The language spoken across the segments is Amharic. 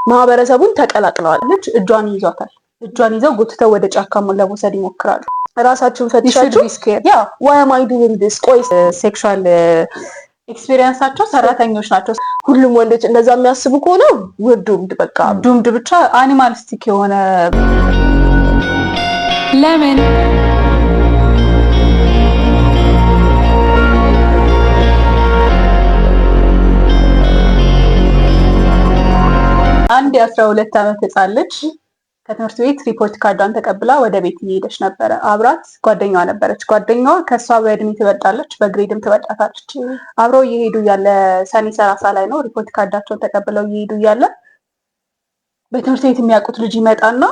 ማህበረሰቡን ተቀላቅለዋል። እጇን ይዟታል። እጇን ይዘው ጎትተው ወደ ጫካ ለመውሰድ ይሞክራሉ። ራሳችሁን ፈትሻችሁ why am I doing this? ቆይ ሴክሹዋል ኤክስፒሪየንሳቸው ሰራተኞች ናቸው። ሁሉም ወንዶች እንደዛ የሚያስቡ ከሆነ ዱምድ በቃ ዱምድ ብቻ አኒማሊስቲክ የሆነ ለምን አንድ የ12 ዓመት ህፃን ልጅ ከትምህርት ቤት ሪፖርት ካርዷን ተቀብላ ወደ ቤት እየሄደች ነበረ። አብራት ጓደኛዋ ነበረች። ጓደኛዋ ከሷ በእድሜ ትበልጣለች፣ በግሬድም ትበልጣታለች። አብረው እየሄዱ ያለ ሰኔ 30 ላይ ነው ሪፖርት ካርዳቸውን ተቀብለው እየሄዱ ያለ በትምህርት ቤት የሚያውቁት ልጅ ይመጣና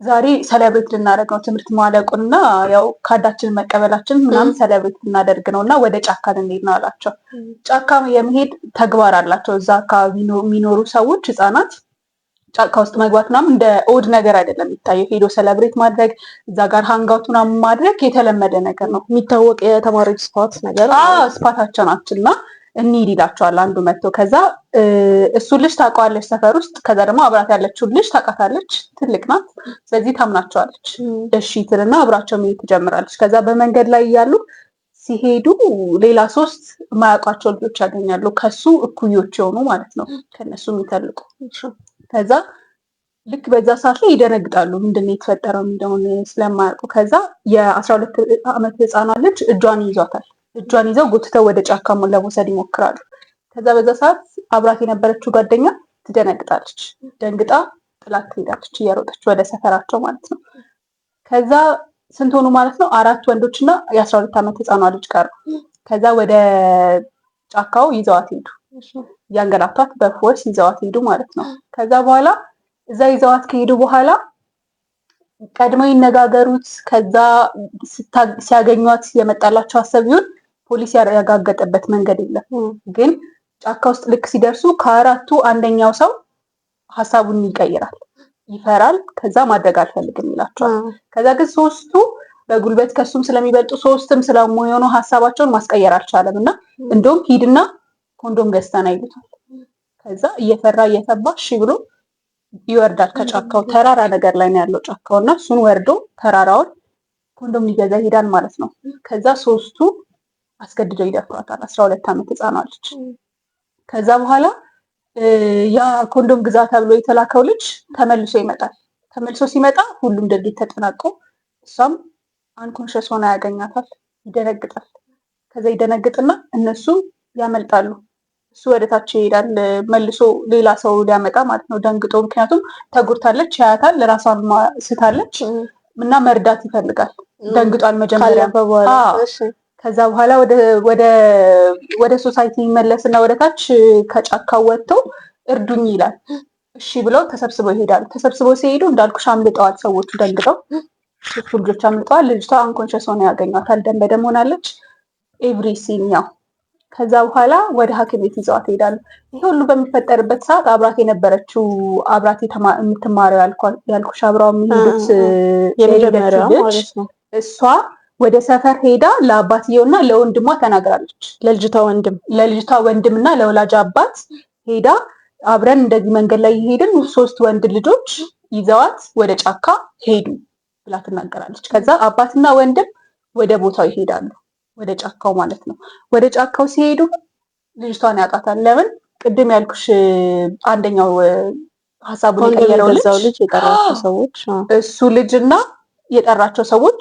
ዛሬ ሰለብሬት ልናደርግ ነው ትምህርት ማለቁንና ያው ካርዳችንን መቀበላችን ምናምን ሰለብሬት ልናደርግ ነውና ወደ ጫካ ልንሄድ ነው አላቸው። ጫካ የመሄድ ተግባር አላቸው እዛ አካባቢ የሚኖሩ ሰዎች ህፃናት ጫካ ውስጥ መግባት ምናምን እንደ ኦድ ነገር አይደለም የሚታየው። ሄዶ ሰለብሬት ማድረግ እዛ ጋር ሃንጋውት ምናምን ማድረግ የተለመደ ነገር ነው። የሚታወቅ የተማሪዎች ስፓት ነገር ስፓታቸው ናችንና እንሂድ ይላቸዋል አንዱ መጥቶ። ከዛ እሱ ልጅ ታውቀዋለች ሰፈር ውስጥ። ከዛ ደግሞ አብራት ያለችው ልጅ ታውቃታለች፣ ትልቅ ናት። ስለዚህ ታምናቸዋለች። እሺ ትልና አብራቸው መሄድ ትጀምራለች። ከዛ በመንገድ ላይ እያሉ ሲሄዱ ሌላ 3 የማያውቋቸው ልጆች ያገኛሉ። ከሱ እኩዮች የሆኑ ማለት ነው፣ ከነሱ የሚተልቁ። ከዛ ልክ በዛ ሰዓት ላይ ይደነግጣሉ፣ ምንድነው የተፈጠረው የሚለውን ስለማያውቁ። ከዛ የ12 ዓመት ህፃኗ ልጅ እጇን ይዟታል። እጇን ይዘው ጎትተው ወደ ጫካ ለመውሰድ ይሞክራሉ። ከዛ በዛ ሰዓት አብራት የነበረችው ጓደኛ ትደነግጣለች። ደንግጣ ጥላት ትሄዳለች እየሮጠች ወደ ሰፈራቸው ማለት ነው። ከዛ ስንት ሆኑ ማለት ነው? 4 ወንዶችና የ12 ዓመት ህፃኗ ልጅ ቀሩ። ከዛ ወደ ጫካው ይዘዋት ሄዱ። ያንገላቷት በፎርስ ይዘዋት ሄዱ ማለት ነው። ከዛ በኋላ እዛ ይዘዋት ከሄዱ በኋላ ቀድመው ይነጋገሩት። ከዛ ሲያገኟት የመጣላቸው ሀሳብ ይሁን ፖሊስ ያረጋገጠበት መንገድ የለም። ግን ጫካ ውስጥ ልክ ሲደርሱ ከ4ቱ አንደኛው ሰው ሀሳቡን ይቀይራል፣ ይፈራል። ከዛ ማድረግ አልፈልግም ይላቸዋል። ከዛ ግን 3ቱ በጉልበት ከሱም ስለሚበልጡ 3ም ስለሚሆኑ ሀሳባቸውን ማስቀየር አልቻለም እና እንደውም ሂድና ኮንዶም ገዝተና ይሉታል። ከዛ እየፈራ እየተባ እሺ ብሎ ይወርዳል ከጫካው። ተራራ ነገር ላይ ነው ያለው ጫካውና እሱን ወርዶ ተራራውን ኮንዶም ሊገዛ ይሄዳል ማለት ነው። ከዛ 3ቱ አስገድደው ይደፍሯታል፣ 12 ዓመት ህፃኗ ልጅ። ከዛ በኋላ ያ ኮንዶም ግዛ ተብሎ የተላከው ልጅ ተመልሶ ይመጣል። ተመልሶ ሲመጣ ሁሉም ድርጊት ተጠናቆ እሷም አንኮንሸስ ሆና ያገኛታል። ይደነግጣል። ከዛ ይደነግጥና እነሱ ያመልጣሉ። እሱ ወደታች ይሄዳል መልሶ ሌላ ሰው ሊያመጣ ማለት ነው ደንግጦ። ምክንያቱም ተጎድታለች፣ ያያታል፣ ለራሷን ስታለች እና መርዳት ይፈልጋል። ደንግጧል መጀመሪያ። ከዛ በኋላ ወደ ሶሳይቲ ይመለስና ወደታች ከጫካው ወጥቶ እርዱኝ ይላል። እሺ ብለው ተሰብስበው ይሄዳሉ። ተሰብስበው ሲሄዱ እንዳልኩሽ አምልጠዋል ሰዎቹ ደንግጠው። ሶስቱ ልጆች አምልጠዋል። ልጅቷ አንኮንሸስ ሆና ያገኟታል። ደም በደም ሆናለች። ኤቭሪሲንግ ያው። ከዛ በኋላ ወደ ሐኪም ቤት ይዘዋት ይሄዳሉ። ይሄ ሁሉ በሚፈጠርበት ሰዓት አብራት የነበረችው አብራት የምትማረው ያልኩሽ አብራው የሚሄዱት የመጀመሪያው ማለት ነው እሷ ወደ ሰፈር ሄዳ ለአባትየውና ለወንድሟ ተናግራለች። ለልጅቷ ወንድምና ለወላጅ አባት ሄዳ አብረን እንደዚህ መንገድ ላይ ይሄድን 3 ወንድ ልጆች ይዘዋት ወደ ጫካ ሄዱ ብላ ትናገራለች። ከዛ አባትና ወንድም ወደ ቦታው ይሄዳሉ፣ ወደ ጫካው ማለት ነው። ወደ ጫካው ሲሄዱ ልጅቷን ያውቃታል። ለምን? ቅድም ያልኩሽ አንደኛው ሀሳቡን የቀየረው ልጅ የጠራቸው ሰዎች እሱ ልጅና የጠራቸው ሰዎች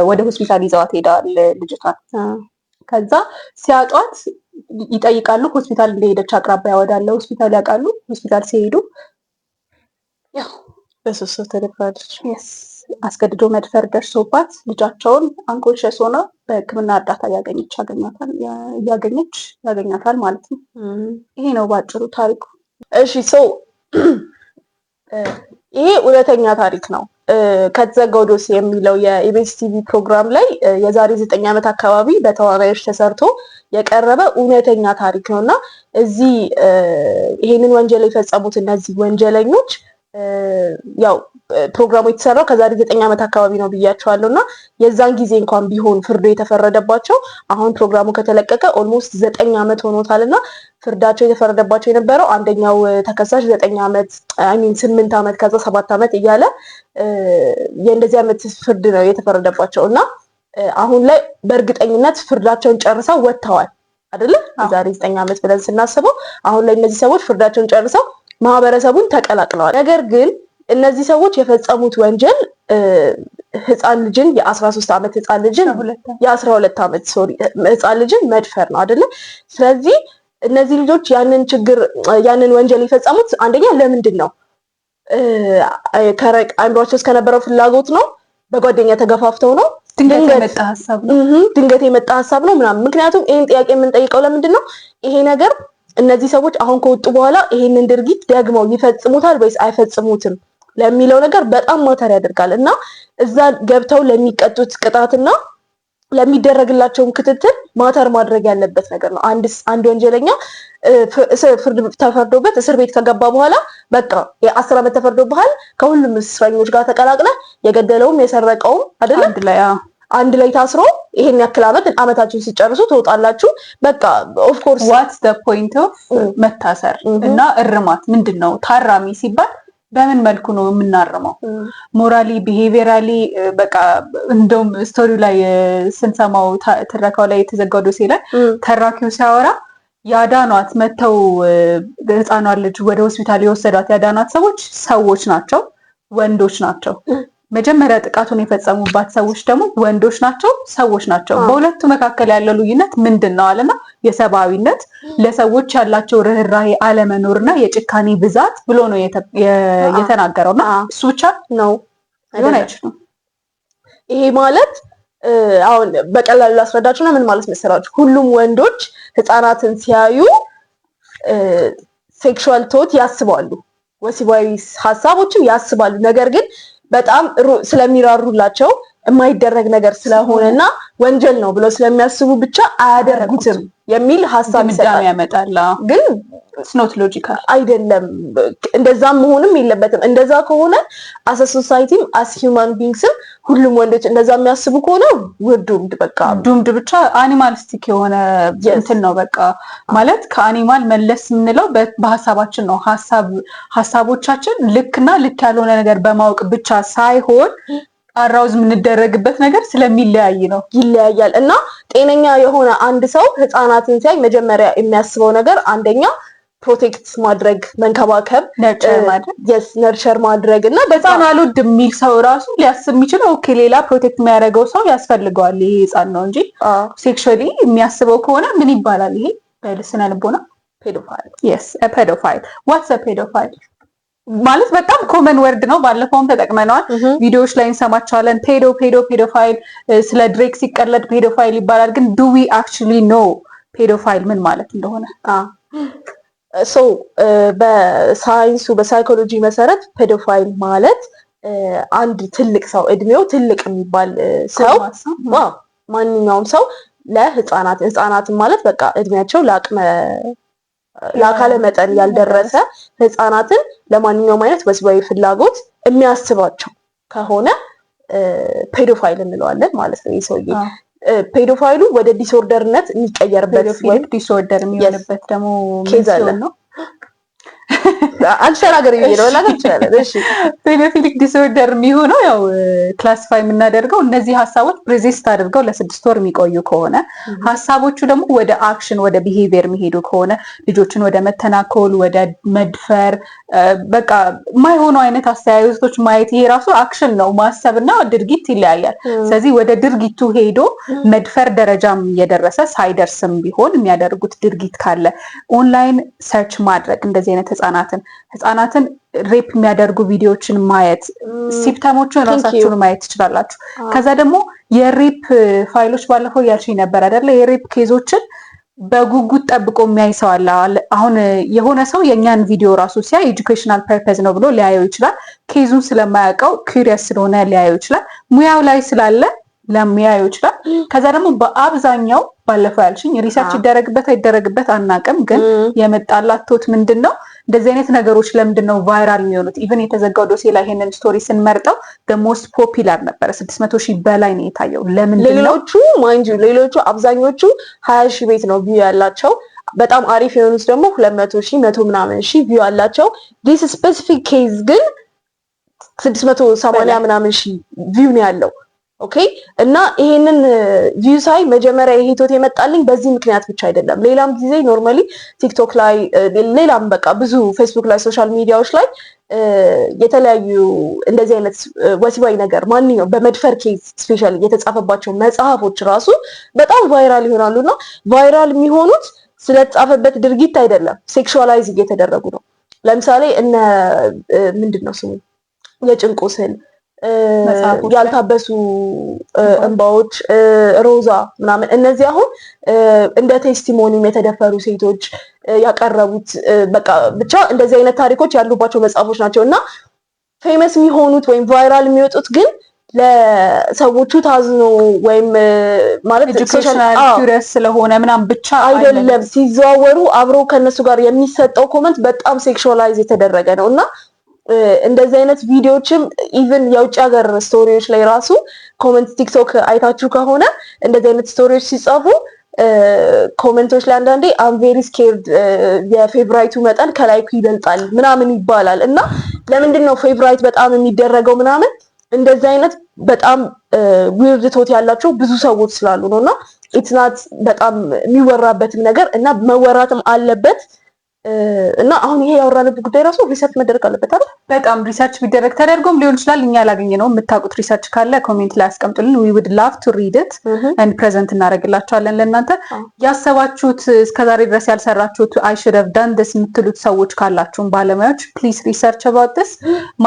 ወደ ሆስፒታል ይዘዋት ሄደዋል ልጅቷን። ከዛ ሲያጧት ይጠይቃሉ። ሆስፒታል እንደሄደች አቅራቢያ ወዳለ ሆስፒታል ያውቃሉ። ሆስፒታል ሲሄዱ ያው በሱስ ተደፍራለች። አስገድዶ መድፈር ደርሶባት ልጃቸውን አንኮንሸስ ሆና በሕክምና እርዳታ ያገኛታል ማለት ነው። ይሄ ነው ባጭሩ ታሪኩ። እሺ ሰው ይሄ እውነተኛ ታሪክ ነው። ከተዘጋው ዶሴ የሚለው የኢቢኤስ ቲቪ ፕሮግራም ላይ የዛሬ 9 ዓመት አካባቢ በተዋናዮች ተሰርቶ የቀረበ እውነተኛ ታሪክ ነውና እዚህ ይሄንን ወንጀል የፈጸሙት እነዚህ ወንጀለኞች ያው ፕሮግራሙ የተሰራው ከዛሬ 9 ዓመት አካባቢ ነው ብያቸዋለሁ እና የዛን ጊዜ እንኳን ቢሆን ፍርዱ የተፈረደባቸው አሁን ፕሮግራሙ ከተለቀቀ ኦልሞስት 9 ዓመት ሆኖታል እና ፍርዳቸው የተፈረደባቸው የነበረው አንደኛው ተከሳሽ 9 ዓመት 8 ዓመት ከዛ 7 ዓመት እያለ የእንደዚህ ዓመት ፍርድ ነው የተፈረደባቸው እና አሁን ላይ በእርግጠኝነት ፍርዳቸውን ጨርሰው ወጥተዋል አይደለ? የዛሬ 9 ዓመት ብለን ስናስበው አሁን ላይ እነዚህ ሰዎች ፍርዳቸውን ጨርሰው ማህበረሰቡን ተቀላቅለዋል። ነገር ግን እነዚህ ሰዎች የፈጸሙት ወንጀል ህፃን ልጅን የ13 ዓመት ህፃን ልጅን የ12 ዓመት ህፃን ልጅን መድፈር ነው አይደለ? ስለዚህ እነዚህ ልጆች ያንን ወንጀል የፈጸሙት አንደኛ ለምንድን ነው? አእምሯቸው ውስጥ ከነበረው ፍላጎት ነው? በጓደኛ ተገፋፍተው ነው? ድንገት የመጣ ሀሳብ ነው ምናምን። ምክንያቱም ይሄን ጥያቄ የምንጠይቀው ለምንድን ነው? ይሄ ነገር እነዚህ ሰዎች አሁን ከወጡ በኋላ ይሄንን ድርጊት ደግመው ይፈጽሙታል ወይስ አይፈጽሙትም ለሚለው ነገር በጣም ማተር ያደርጋል እና እዛ ገብተው ለሚቀጡት ቅጣትና ለሚደረግላቸውም ክትትል ማተር ማድረግ ያለበት ነገር ነው። አንድ ወንጀለኛ ፍርድ ተፈርዶበት እስር ቤት ከገባ በኋላ በቃ የ10 ዓመት ተፈርዶብሃል ከሁሉም እስረኞች ጋር ተቀላቅለህ የገደለውም የሰረቀውም አይደለ አንድ ላይ ታስሮ ይሄን ያክል ዓመታችሁን ሲጨርሱ ትወጣላችሁ። በቃ ኦፍ ኮርስ ዋትስ ዘ ፖይንት ኦፍ መታሰር እና እርማት ምንድነው? ታራሚ ሲባል በምን መልኩ ነው የምናርመው? ሞራሊ ቢሄቪየራሊ በቃ እንደውም ስቶሪው ላይ ስንሰማው ትረካው ላይ የተዘጋው ዶሴ ላይ ተራኪው ሲያወራ ያዳኗት መተው ህፃኗን ልጅ ወደ ሆስፒታል የወሰዷት ያዳኗት ሰዎች ናቸው፣ ወንዶች ናቸው። መጀመሪያ ጥቃቱን የፈጸሙባት ሰዎች ደግሞ ወንዶች ናቸው፣ ሰዎች ናቸው። በሁለቱ መካከል ያለው ልዩነት ምንድን ነው አለና የሰብአዊነት ለሰዎች ያላቸው ርህራሄ አለመኖርና የጭካኔ ብዛት ብሎ ነው የተናገረውና እሱ ብቻ ነው ሊሆን አይችልም። ይሄ ማለት አሁን በቀላሉ ላስረዳችሁ ነው። ምን ማለት መሰላችሁ? ሁሉም ወንዶች ህፃናትን ሲያዩ ሴክሹዋል ቶት ያስባሉ፣ ወሲባዊ ሀሳቦችን ያስባሉ። ነገር ግን በጣም ስለሚራሩላቸው የማይደረግ ነገር ስለሆነና ወንጀል ነው ብለው ስለሚያስቡ ብቻ አያደርጉትም የሚል ሀሳብ ያመጣል። ግን ኖት ሎጂካል አይደለም። እንደዛም መሆንም የለበትም። እንደዛ ከሆነ አስ ሶሳይቲም አስ ሂውማን ቢንግስም ሁሉም ወንዶች እንደዛ የሚያስቡ ከሆነ ዱምድ በቃ ዱምድ ብቻ አኒማሊስቲክ የሆነ እንትን ነው። በቃ ማለት ከአኒማል መለስ የምንለው በሀሳባችን ነው። ሀሳቦቻችን ልክና ልክ ያልሆነ ነገር በማወቅ ብቻ ሳይሆን አራውዝ የምንደረግበት ነገር ስለሚለያይ ነው። ይለያያል እና ጤነኛ የሆነ አንድ ሰው ህፃናትን ሲያይ መጀመሪያ የሚያስበው ነገር አንደኛ ፕሮቴክት ማድረግ፣ መንከባከብ፣ ነርቸር ማድረግ እና ህፃን አልወድም የሚል ሰው ራሱ ሊያስብ የሚችለው ኦኬ ሌላ ፕሮቴክት የሚያደርገው ሰው ያስፈልገዋል ይሄ ህፃን ነው እንጂ ሴክሹዋሊ የሚያስበው ከሆነ ምን ይባላል? ይሄ በስነ ልቦና ፔዶፋይል። yes a pedophile what's a pedophile ማለት በጣም ኮመን ወርድ ነው። ባለፈውም ተጠቅመነዋል፣ ቪዲዮዎች ላይ እንሰማቸዋለን። ፔዶፋይል ስለ ድሬክ ሲቀለድ ፔዶፋይል ይባላል። ግን ዱ ዊ አክቹሊ ኖ ፔዶፋይል ምን ማለት እንደሆነ? በሳይንሱ በሳይኮሎጂ መሰረት ፔዶፋይል ማለት አንድ ትልቅ ሰው እድሜው ትልቅ የሚባል ሰው ማንኛውም ሰው ህፃናትን ማለት በቃ እድሜያቸው ለአካለ መጠን ያልደረሰ ህፃናትን ለማንኛውም አይነት ወሲባዊ ፍላጎት የሚያስባቸው ከሆነ ፔዶፋይል እንለዋለን ማለት ነው። ይህ ሰውዬ ፔዶፋይሉ ወደ ዲስኦርደርነት የሚቀየርበት ወይም ዲስኦርደር የሚሆንበት ደግሞ ኬዝ አለ ነው። አንሸራገር ይሄ ነው ማለት ይችላል። እሺ ፔዶፊሊክ ዲስኦርደር የሚሆነው ያው ክላሲፋይ የምናደርገው እነዚህ ሀሳቦች ፕሬዚስት አድርገው ለ6 ወር የሚቆዩ ከሆነ ሀሳቦቹ ደግሞ ወደ አክሽን ወደ ቢሄቪየር የሚሄዱ ከሆነ ልጆችን ወደ መተናኮል፣ ወደ መድፈር በቃ የማይሆነው አይነት አስተያየቶች ማየት ይሄ ራሱ አክሽን ነው። ማሰብና ድርጊት ይለያያል። ስለዚህ ወደ ድርጊቱ ሄዶ መድፈር ደረጃም የደረሰ ሳይደርስም ቢሆን የሚያደርጉት ድርጊት ካለ ኦንላይን ሰርች ማድረግ እንደዚህ አይነት ህፃናትን ሬፕ የሚያደርጉ ቪዲዮዎችን ማየት ሲምፕተሞችን ራሳችሁን ማየት ትችላላችሁ። ከዛ ደግሞ የሬፕ ፋይሎች ባለፈው ያልሽኝ ነበር አይደለ? የሬፕ ኬዞችን በጉጉት ጠብቆ የሚያይ ሰው አለ። አሁን የሆነ ሰው የኛን ቪዲዮ ራሱ ሲያይ ኤጁኬሽናል ፐርፐዝ ነው ብሎ ሊያየው ይችላል። ኬዙን ስለማያውቀው ኩሪየስ ስለሆነ ሊያየው ይችላል። ሙያው ላይ ስላለ ለሚያየው ይችላል። ከዛ ደግሞ በአብዛኛው ባለፈው ያልሽኝ ሪሰርች ይደረግበት አይደረግበት አናውቅም፣ ግን የመጣላት ቶት ምንድነው እንደዚህ አይነት ነገሮች ለምንድን ነው ቫይራል የሚሆኑት? ኢቨን የተዘጋው ዶሴ ላይ ይሄንን ስቶሪ ስንመርጠው ሞስት ፖፒላር ነበረ። 600,000 በላይ ነው የታየው። ለምንድን ነው? ሌሎቹ አብዛኞቹ 20,000 ቤት ነው ቪው ያላቸው። በጣም አሪፍ የሆኑት ደግሞ 200,000 100 ምናምን ሺህ ቪው አላቸው። ዲስ ስፔሲፊክ ኬዝ ግን 680 ምናምን ሺህ ቪው ነው ያለው። ኦኬ እና ይሄንን ቪው ሳይ መጀመሪያ ይሄ ቶት የመጣልኝ በዚህ ምክንያት ብቻ አይደለም። ሌላም ጊዜ ኖርማሊ ቲክቶክ ላይ ሌላም በቃ ብዙ ፌስቡክ ላይ ሶሻል ሚዲያዎች ላይ የተለያዩ እንደዚህ አይነት ወሲባዊ ነገር ማንኛውም በመድፈር ኬዝ ስፔሻሊ የተጻፈባቸው መጽሐፎች ራሱ በጣም ቫይራል ይሆናሉና ቫይራል የሚሆኑት ስለተጻፈበት ድርጊት አይደለም፣ ሴክሹዋላይዝ እየተደረጉ ነው። ለምሳሌ እነ ምንድነው ስሙ የጭንቁ ስል ያልታበሱ እንባዎች፣ ሮዛ ምናምን እነዚህ አሁን እንደ ቴስቲሞኒም የተደፈሩ ሴቶች ያቀረቡት በቃ ብቻ እንደዚህ አይነት ታሪኮች ያሉባቸው መጽሐፎች ናቸው እና ፌመስ የሚሆኑት ወይም ቫይራል የሚወጡት ግን ለሰዎቹ ታዝኖ ወይም ማለት ኤጁኬሽናል ኪዩሪየስ ስለሆነ ምናምን ብቻ አይደለም። ሲዘዋወሩ አብሮ ከነሱ ጋር የሚሰጠው ኮመንት በጣም ሴክሹዋላይዝ የተደረገ ነው እና እንደዚህ አይነት ቪዲዮዎችም ኢቭን የውጭ ሀገር ስቶሪዎች ላይ ራሱ ኮመንት ቲክቶክ አይታችሁ ከሆነ እንደዚህ አይነት ስቶሪዎች ሲጻፉ ኮመንቶች ላይ አንዳንዴ አም ቬሪ ስኬርድ የፌቨራይቱ መጠን ከላይኩ ይበልጣል ምናምን ይባላል እና ለምንድን ነው ፌቨራይት በጣም የሚደረገው ምናምን እንደዚህ አይነት በጣም ዊርድ ቶት ያላቸው ብዙ ሰዎች ስላሉ ነው እና ኢትስ ናት በጣም የሚወራበትም ነገር እና መወራትም አለበት እና አሁን ይሄ ያወራንበት ጉዳይ ራሱ ሪሰርች መደረግ አለበት አይደል? በጣም ሪሰርች ቢደረግ ተደርጎም ሊሆን ይችላል። እኛ ያላገኘነው የምታውቁት ሪሰርች ካለ ኮሜንት ላይ አስቀምጡልን። we would love to read it and present እናደርግላችኋለን ለእናንተ። ያሰባችሁት እስከዛሬ ድረስ ያልሰራችሁት I should have done this የምትሉት ሰዎች ካላችሁም ባለሙያዎች please research about this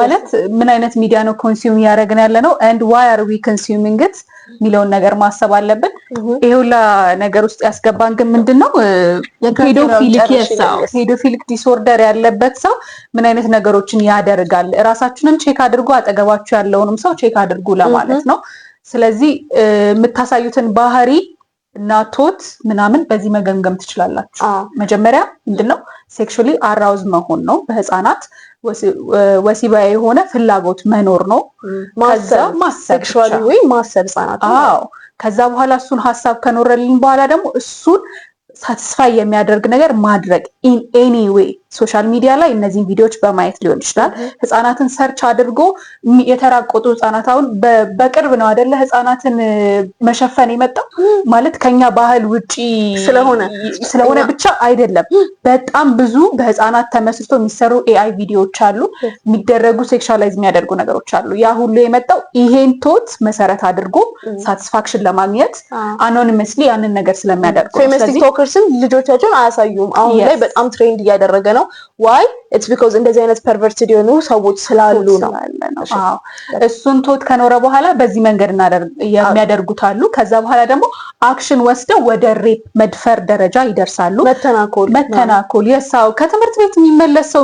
ማለት ምን አይነት ሚዲያ ነው ኮንሱም እያደረግን ያለ ነው and why are we consuming it ሚለውን ነገር ማሰብ አለብን። ይሄ ሁላ ነገር ውስጥ ያስገባን ግን ምንድነው ፔዶፊሊክ ዲስኦርደር ያለበት ሰው ምን አይነት ነገሮችን ያደርጋል? ራሳችሁንም ቼክ አድርጉ፣ አጠገባችሁ ያለውንም ሰው ቼክ አድርጉ ለማለት ነው። ስለዚህ የምታሳዩትን ባህሪ እና ቶት ምናምን በዚህ መገምገም ትችላላችሁ። መጀመሪያ ምንድነው ሴክሹዋሊ አራውዝ መሆን ነው። በህፃናት ወሲባዊ የሆነ ፍላጎት መኖር ነው። ማሰብ ሴክሹዋሊ ወይ ማሰብ ህፃናት ከዛ በኋላ እሱን ሀሳብ ከኖረልን በኋላ ደግሞ እሱን ሳቲስፋይ የሚያደርግ ነገር ማድረግ ኢን ኤኒ ዌይ ሶሻል ሚዲያ ላይ እነዚህን ቪዲዮዎች በማየት ሊሆን ይችላል። ህፃናትን ሰርች አድርጎ የተራቆቱ ህፃናት አሁን በቅርብ ነው አይደለ ህፃናትን መሸፈን የመጣው ማለት ከኛ ባህል ውጪ ስለሆነ ብቻ አይደለም። በጣም ብዙ በህፃናት ተመስርቶ የሚሰሩ ኤአይ ቪዲዮዎች አሉ፣ የሚደረጉ ሴክሹዋላይዝ የሚያደርጉ ነገሮች አሉ። ያ ሁሉ የመጣው ይሄን ቶት መሰረት አድርጎ ሳቲስፋክሽን ለማግኘት አኖኒመስሊ ያንን ነገር ስለሚያደርጉ ፌመስ ቲክቶከርስም ልጆቻቸውን አያሳዩም። አሁን ላይ በጣም ትሬንድ እያደረገ ነው። ዋይ ኢትስ ቢኮዝ እንደዚህ አይነት ፐርቨርትድ የሆኑ ሰዎች ስላሉ ነው። እሱን ቶት ከኖረ በኋላ በዚህ መንገድ የሚያደርጉት አሉ። ከዛ በኋላ ደግሞ አክሽን ወስደው ወደ ሬፕ መድፈር ደረጃ ይደርሳሉ። መተናኮል የሳው ከትምህርት ቤት የሚመለስ ሰው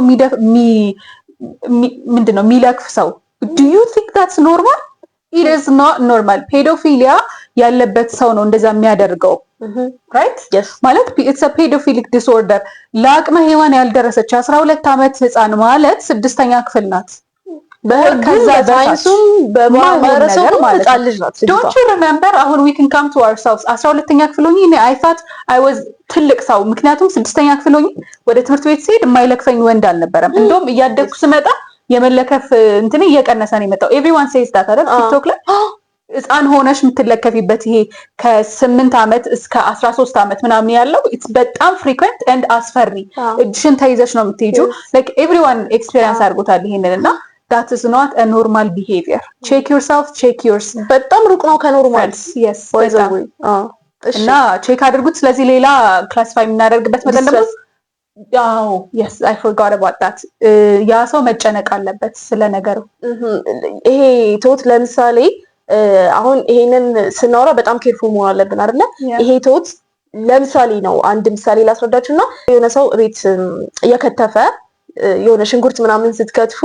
ምንድነው የሚለክፍ ሰው do you think that's normal? It is not normal. ፔዶፊሊያ ያለበት ሰው ነው እንደዛ የሚያደርገው right? Yes. ማለት it's a pedophilic disorder. ለአቅመ ሔዋን ያልደረሰች 12 ዓመት ህፃን ማለት 6ኛ ክፍል ናት። ከዛ ሳይንሱም በማህበረሰቡ ህፃን ልጅ ናት። Don't you remember አሁን we can come to ourselves 12ኛ ክፍል ሆኜ I thought I was ትልቅ ሰው ምክንያቱም 6ኛ ክፍል ሆኜ ወደ ትምህርት ቤት ስሄድ የማይለክፈኝ ወንድ አልነበረም። እንደውም እያደግኩ ስመጣ የመለከፍ እንትን እየቀነሰ ነው የመጣው። everyone says that አይደል ቲክቶክ ላይ ህፃን ሆነሽ የምትለከፊበት ይሄ ከ8 ዓመት እስከ 13 ዓመት ምናምን ያለው በጣም ፍሪኩዌንት ኤንድ አስፈሪ እጅሽን ተይዘሽ ነው የምትሄጂው። like everyone experience አድርጎታል ይሄንን እና that is not a normal behavior. check yourself, check yours በጣም ሩቅ ነው ከኖርማል። yes እና ቼክ አድርጉት። ስለዚህ ሌላ ክላሲፋይ የምናደርግበት መጠን ደግሞ yes I forgot about that ያ ሰው መጨነቅ አለበት ስለ ነገሩ። ይሄ ቶት ለምሳሌ አሁን ይሄንን ስናወራ በጣም ኬርፉል መሆን አለብን አይደለ? ይሄ ቶት ለምሳሌ ነው። አንድ ምሳሌ ላስረዳችሁና የሆነ ሰው ቤት እየከተፈ የሆነ ሽንኩርት ምናምን ስትከትፉ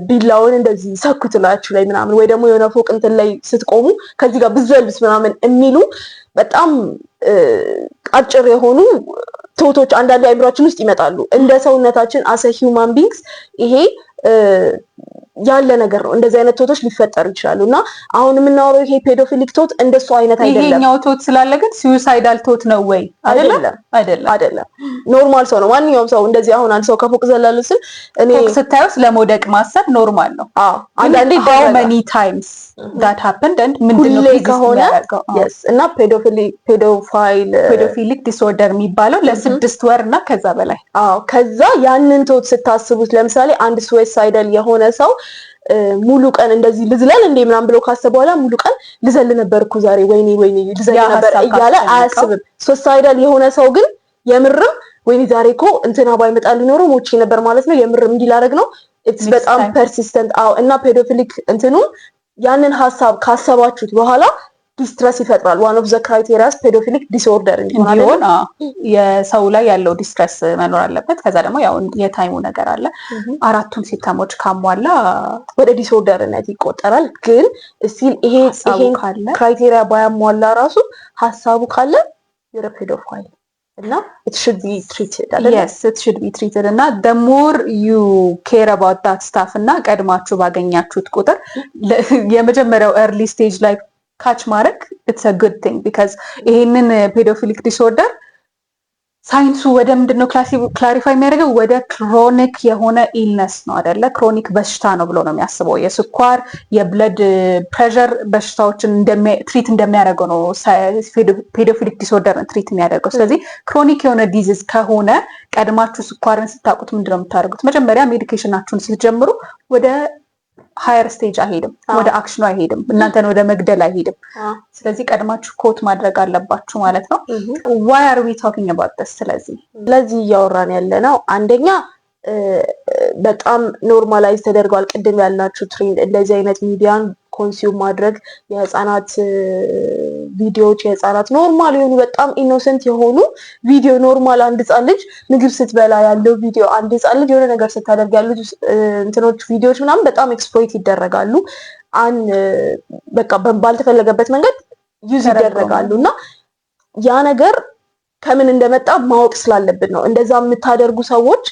ቢላውን እንደዚህ ሰኩትላችሁ ላይ ምናምን ወይ ደግሞ የሆነ ፎቅ እንትን ላይ ስትቆሙ ከዚህ ጋር ብዘልብስ ምናምን የሚሉ በጣም አጭር የሆኑ ቶቶች አንዳንድ አይምሯችን ውስጥ ይመጣሉ። እንደ ሰውነታችን አሰ ሂውማን ቢንግስ ይሄ ያለ ነገር ነው። እንደዚህ አይነት ቶቶች ሊፈጠሩ ይችላሉ እና አሁን የምናወራው ይሄ ፔዶፊሊክ ቶት እንደሱ አይነት አይደለም። ይሄኛው ቶት ስላለ ግን ሱሳይዳል ቶት ነው ወይ? አይደለም። ኖርማል ሰው ነው ማንኛውም ሰው። እንደዚህ አሁን አንድ ሰው ከፎቅ ዘላሉ ስል እኔ ፎቅ ስታዩስ ለመውደቅ ማሰብ ኖርማል ነው። አንዳንዴ how many times that happened and ምንድነው ከሆነ yes እና ፔዶፊሊክ ዲስኦርደር የሚባለው ለ6 ወር እና ከዛ በላይ ከዛ ያንን ቶት ስታስቡት ለምሳሌ አንድ ሱሳይዳል የሆነ ሰው ሙሉ ቀን እንደዚህ ልዝለል እንደ ምናምን ብሎ ካሰበ በኋላ ሙሉ ቀን ልዘል ነበር እኮ ዛሬ ወይኔ ልዘል ነበር እያለ አያስብም። ሱሳይዳል የሆነ ሰው ግን የምርም ወይኔ ዛሬ እኮ እንትና ባይመጣ ሊኖረው ሞቼ ነበር ማለት ነው የምርም እንዲላረግ ነው። ኢትስ በጣም ፐርሲስተንት እና ፔዶፊሊክ እንትኑ ያንን ሐሳብ ካሰባችሁት በኋላ ዲስትረስ ይፈጥራል። ዋን ኦፍ ዘ ክራይቴሪያስ ፔዶፊሊክ ዲስኦርደር እንዲሆን የሰው ላይ ያለው ዲስትረስ መኖር አለበት። ከዛ ደግሞ ያው የታይሙ ነገር አለ። አራቱን ሲስተሞች ካሟላ ወደ ዲስኦርደርነት ይቆጠራል። ግን እስቲል ይሄ ክራይቴሪያ ባያሟላ ራሱ ሐሳቡ ካለ you're a pedophile እና it should be treated yes it should be treated እና the more you care about that stuff እና ቀድማችሁ ባገኛችሁት ቁጥር የመጀመሪያው early stage ላይ ካች ማድረግ it's a good thing because ይሄንን ፔዶፊሊክ ዲስኦርደር ሳይንሱ ወደ ምንድነው ክላሪፋይ የሚያደርገው ወደ ክሮኒክ የሆነ ኢልነስ ነው አይደለ? ክሮኒክ በሽታ ነው ብሎ ነው የሚያስበው። የስኳር የብለድ ፕሬሸር በሽታዎችን ትሪት እንደሚያደርገው ነው ፔዶፊሊክ ዲስኦርደር ትሪት የሚያደርገው። ስለዚህ ክሮኒክ የሆነ ዲዚዝ ከሆነ ቀድማችሁ ስኳርን ስታውቁት ምንድነው የምታደርጉት? መጀመሪያ ሜዲኬሽናችሁን ስትጀምሩ ወደ ሃየር ስቴጅ አይሄድም፣ ወደ አክሽኑ አይሄድም፣ እናንተን ወደ መግደል አይሄድም። ስለዚህ ቀድማችሁ ኮት ማድረግ አለባችሁ ማለት ነው። why are we talking about this? ስለዚህ እያወራን ያለ ነው አንደኛ በጣም ኖርማላይዝ ተደርጓል። ቅድም ያልናችሁ ትሬንድ እንደዚህ አይነት ሚዲያን ኮንሱም ማድረግ የህፃናት ቪዲዮዎች የህፃናት ኖርማል የሆኑ በጣም ኢኖሰንት የሆኑ ቪዲዮ ኖርማል አንድ ህፃን ልጅ ምግብ ስትበላ ያለው ቪዲዮ አንድ ህፃን ልጅ የሆነ ነገር ስታደርግ ያሉት እንትኖች ቪዲዮዎች ምናምን በጣም ኤክስፕሎይት ይደረጋሉ። በቃ ባልተፈለገበት መንገድ ዩዝ ይደረጋሉ እና ያ ነገር ከምን እንደመጣ ማወቅ ስላለብን ነው። እንደዛ የምታደርጉ ሰዎች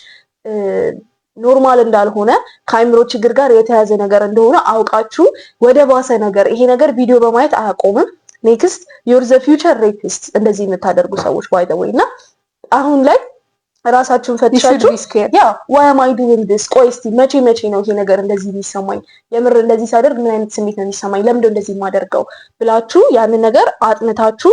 ኖርማል እንዳልሆነ ከአይምሮ ችግር ጋር የተያዘ ነገር እንደሆነ አውቃችሁ ወደ ባሰ ነገር ይሄ ነገር ቪዲዮ በማየት አያቆምም። ኔክስት ዩር ዘ ፊውቸር ሬፒስት እንደዚህ የምታደርጉ ሰዎች ባይ ዘ ወይ እና አሁን ላይ ራሳችሁን ፈትሻችሁ why am I doing this? ቆይ እስቲ መቼ ነው ይሄ ነገር እንደዚህ የሚሰማኝ? የምር እንደዚህ ሳደርግ ምን አይነት ስሜት ነው የሚሰማኝ? ለምንድነው እንደዚህ የማደርገው ብላችሁ ያንን ነገር አጥንታችሁ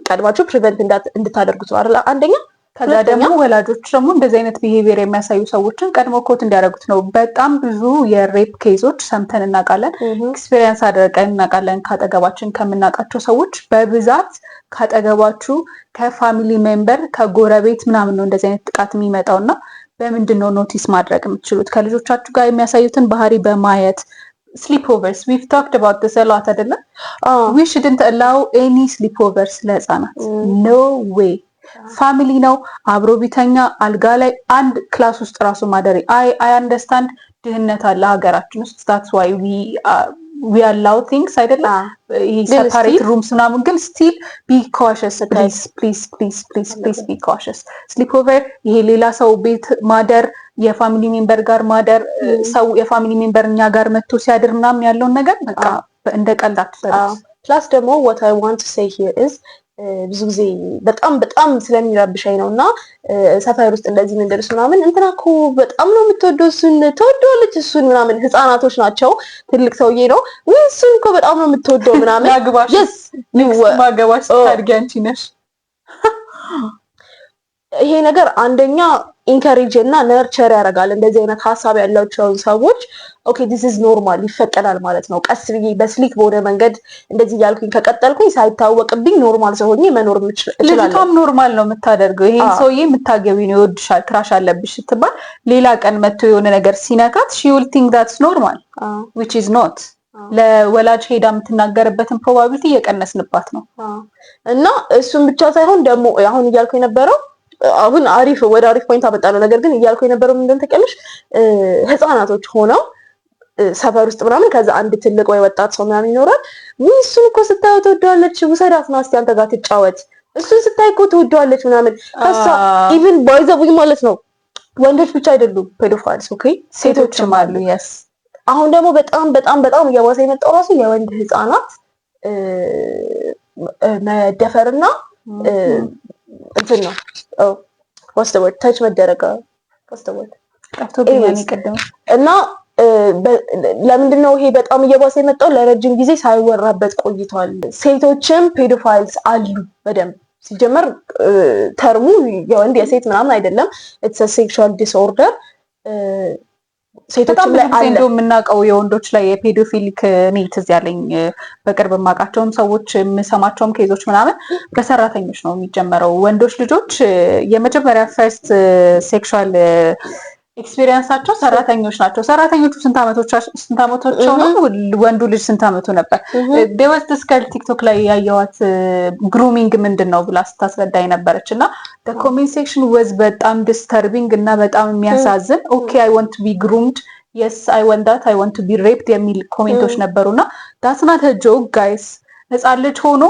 ቀድማችሁ ፕሪቨንት እንድታደርጉት ነው አይደል? አንደኛ ከዛ ደግሞ ወላጆች ደግሞ እንደዚህ አይነት ቢሄቪየር የሚያሳዩ ሰዎችን ቀድሞ ኮት እንዲያደርጉት ነው። በጣም ብዙ የሬፕ ኬዞች ሰምተን እናውቃለን፣ ኤክስፒሪየንስ አድርገን እናውቃለን። ካጠገባችን ከምናውቃቸው ሰዎች በብዛት ካጠገባችሁ ከፋሚሊ ሜምበር ከጎረቤት ምናምን ነው እንደዚህ አይነት ጥቃት የሚመጣውና በምንድን ነው ኖቲስ ማድረግ የምትችሉት? ከልጆቻችሁ ጋር የሚያሳዩትን ባህሪ በማየት sleepovers we've talked about this a lot አይደለ? we shouldn't allow any sleepovers ለህፃናት no way። ፋሚሊ ነው አብሮ ቢተኛ አልጋ ላይ አንድ ክላስ ውስጥ ራሱ ማደሪ I understand ድህነት አለ ሀገራችን ውስጥ that's why we allow things አይደለ? separate rooms ምናምን ግን still be cautious please be cautious። sleepover ይሄ ሌላ ሰው ቤት ማደር የፋሚሊ ሜምበር ጋር ማደር ሰው የፋሚሊ ሜምበር እኛ ጋር መጥቶ ሲያድር ምናምን ያለውን ነገር በቃ እንደ ቀልድ አትሰሩት። ፕላስ ደግሞ what I want to say here is ብዙ ጊዜ በጣም ስለሚረብሻኝ ነውና ሰፈር ውስጥ እንደዚህ ምንድነው ምናምን እንትና እኮ በጣም ነው የምትወደው እሱን ተወደዋለች እሱን ምናምን ህፃናቶች ናቸው ትልቅ ሰውዬ ነው ወይ እሱን እኮ በጣም ነው የምትወደው ምናምን yes ማገባሽ ታድጊ አንቺ ነሽ። ይሄ ነገር አንደኛ ኢንካሬጅ እና ነርቸር ያደርጋል እንደዚህ አይነት ሀሳብ ያላቸው ሰዎች ኦኬ this is normal ይፈቀዳል ማለት ነው። ቀስ ብዬ በስሊክ በሆነ መንገድ እንደዚህ ያልኩኝ ከቀጠልኩኝ ሳይታወቅብኝ ኖርማል ሰው ሆኜ መኖር እችላለሁ። ልጅቷም ኖርማል ነው የምታደርገው። ይሄን ሰውዬ የምታገቢ ነው ይወድሻል ክራሽ አለብሽ ስትባል ሌላ ቀን መጥቶ የሆነ ነገር ሲነካት she will think that's normal which is not። ለወላጅ ሄዳ የምትናገርበትን ፕሮባቢሊቲ እየቀነስንባት ነው እና እሱን ብቻ ሳይሆን ደግሞ አሁን እያልኩ የነበረው አሁን ወደ አሪፍ ፖይንት አመጣለሁ። ነገር ግን እያልኩ የነበረው ምንድነው ተቀልሽ ህፃናቶች ሆነው ሰፈር ውስጥ ምናምን ከዛ አንድ ትልቅ ወይ ወጣት ሰው ምናምን ይኖራል። እሱን እኮ ስታየው ተወደዋለች ውሰዳት ነው እስቲ አንተ ጋር ትጫወት እሱን ስታይ እኮ ትወደዋለች ምናምን ከሷ ኢቭን ባይዘቡኝ ማለት ነው። ወንዶች ብቻ አይደሉም ፔዶፋይልስ ኦኬ፣ ሴቶችም አሉ። የስ አሁን ደግሞ በጣም በጣም በጣም እየባሰ የመጣው ራሱ የወንድ ህፃናት መደፈርና እንትን ነው ወስተወርድ ታች መደረጋ ወስተወርድ እና ለምንድን ነው ይሄ በጣም እየባሰ የመጣው? ለረጅም ጊዜ ሳይወራበት ቆይቷል። ሴቶችም ፔዶፋይልስ አሉ በደንብ ሲጀመር ተርሙ የወንድ የሴት ምናምን አይደለም። ኢትስ አ ሴክሹዋል ዲስኦርደር ሴቶችም ላይ አለ። እንደው የምናውቀው የወንዶች ላይ የፔዶፊሊክ እኔ ትዝ ያለኝ በቅርብ የማውቃቸውም ሰዎች የምሰማቸውም ኬዞች ምናምን ከሰራተኞች ነው የሚጀመረው። ወንዶች ልጆች የመጀመሪያ ፈርስት ሴክሹዋል ኤክስፒሪየንሳቸው ሰራተኞች ናቸው። ሰራተኞቹ ስንት አመቶቻቸው ነው? ወንዱ ልጅ ስንት አመቱ ነበር? ደወስ ስከል ቲክቶክ ላይ ያየዋት ግሩሚንግ ምንድን ነው ብላ ስታስረዳኝ ነበረች እና ኮሜንት ሴክሽን ወዝ በጣም ዲስተርቢንግ እና በጣም የሚያሳዝን ኦኬ አይ ዋንት ቱ ቢ ግሩምድ የስ አይ ዋንት ዳት አይ ዋንት ቱ ቢ ሬፕድ የሚል ኮሜንቶች ነበሩና ዳትስ ናት አ ጆክ ጋይስ። ህፃን ልጅ ሆኖ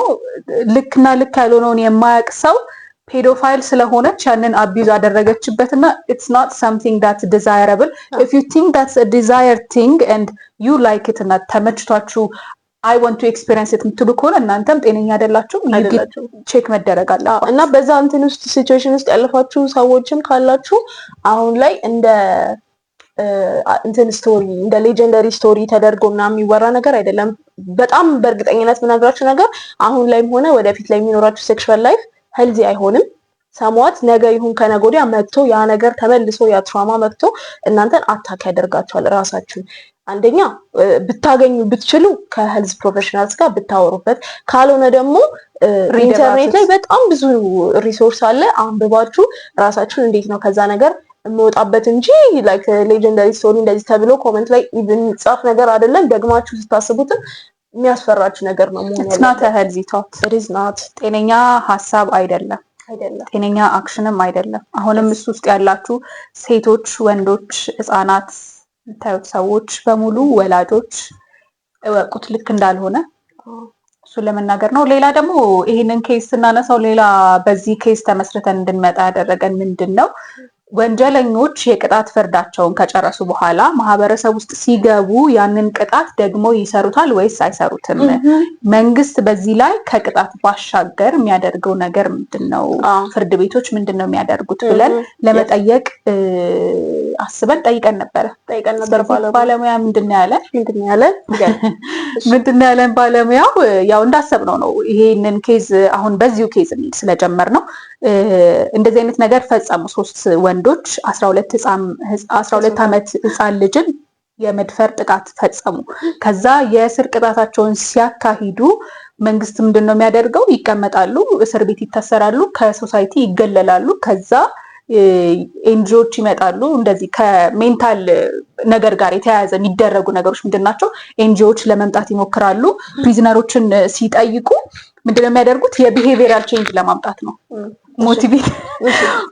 ልክና ልክ ያልሆነውን የማያውቅ ሰው ፔዶፋይል ስለሆነች ያንን አቢዩዝ አደረገችበትና it's not something that's desirable. If you think that's a desired thing and you like it እና ተመችቷችሁ I want to experience it የምትሉ ከሆነ እናንተም ጤነኛ አይደላችሁም። ቼክ መደረግ አለ እና በዛ እንትን ውስጥ ሲቹዌሽን ውስጥ ያለፋችሁ ሰዎችም ካላችሁ አሁን ላይ እንደ እንትን ስቶሪ እንደ ሌጀንደሪ ስቶሪ ተደርጎ ምናምን የሚወራ ነገር አይደለም። በጣም በእርግጠኝነት የምነግራችሁ ነገር አሁን ላይም ሆነ ወደፊት ላይ የሚኖራችሁ ሴክሹዋል ላይፍ ሄልዚ አይሆንም። ሰሟት ነገ ይሁን ከነገ ወዲያ መጥቶ ያ ነገር ተመልሶ ያ ትራውማ መጥቶ እናንተን አታክ ያደርጋችኋል ራሳችሁን። አንደኛ ብታገኙ ብትችሉ ከሄልዝ ፕሮፌሽናልስ ጋር ብታወሩበት፣ ካልሆነ ደግሞ ኢንተርኔት ላይ በጣም ብዙ ሪሶርስ አለ። አንብባችሁ ራሳችሁን እንዴት ነው ከዛ ነገር የምወጣበት እንጂ ላይክ ሌጀንደሪ ስቶሪ እንደዚህ ተብሎ ኮሜንት ላይ ኢቭን ጻፍ ነገር አይደለም። ደግማችሁ ስታስቡትም የሚያስፈራችሁ ነገር ነው መሆን ያለው። it's not a healthy thought, it is not ጤነኛ ሐሳብ አይደለም፣ ጤነኛ አክሽንም አይደለም። አሁንም እሱ ውስጥ ያላችሁ ሴቶች፣ ወንዶች፣ ህፃናት ታዩት ሰዎች በሙሉ ወላጆች እወቁት ልክ እንዳልሆነ እሱ ለመናገር ነው። ሌላ ደግሞ ይሄንን ኬስ ስናነሳው ሌላ በዚህ ኬስ ተመስርተን እንድንመጣ ያደረገን ምንድነው? ወንጀለኞች የቅጣት ፍርዳቸውን ከጨረሱ በኋላ ማህበረሰብ ውስጥ ሲገቡ ያንን ቅጣት ደግሞ ይሰሩታል ወይስ አይሰሩትም? መንግስት በዚህ ላይ ከቅጣት ባሻገር የሚያደርገው ነገር ምንድነው? ፍርድ ቤቶች ምንድነው የሚያደርጉት ብለን ለመጠየቅ አስበን ጠይቀን ነበር። ባለሙያ ምንድነው ያለን ባለሙያው ያው እንዳሰብነው ነው። ይሄንን ኬዝ አሁን በዚሁ ኬዝ ስለጀመር ነው እንደዚህ አይነት ነገር ፈጸሙ። 3 ወንዶች 12 ዓመት ህፃን ልጅን የመድፈር ጥቃት ፈጸሙ። ከዛ የእስር ቅጣታቸውን ሲያካሂዱ መንግስት ምንድነው የሚያደርገው? ይቀመጣሉ፣ እስር ቤት ይታሰራሉ፣ ከሶሳይቲ ይገለላሉ። ከዛ ኤንጂኦዎች ይመጣሉ። እንደዚህ ከሜንታል ነገር ጋር የተያያዘ የሚደረጉ ነገሮች ምንድናቸው? ኤንጂኦዎች ለመምጣት ይሞክራሉ። ፕሪዝነሮችን ሲጠይቁ ምንድነው የሚያደርጉት? የቢሄቪየራል ቼንጅ ለማምጣት ነው፣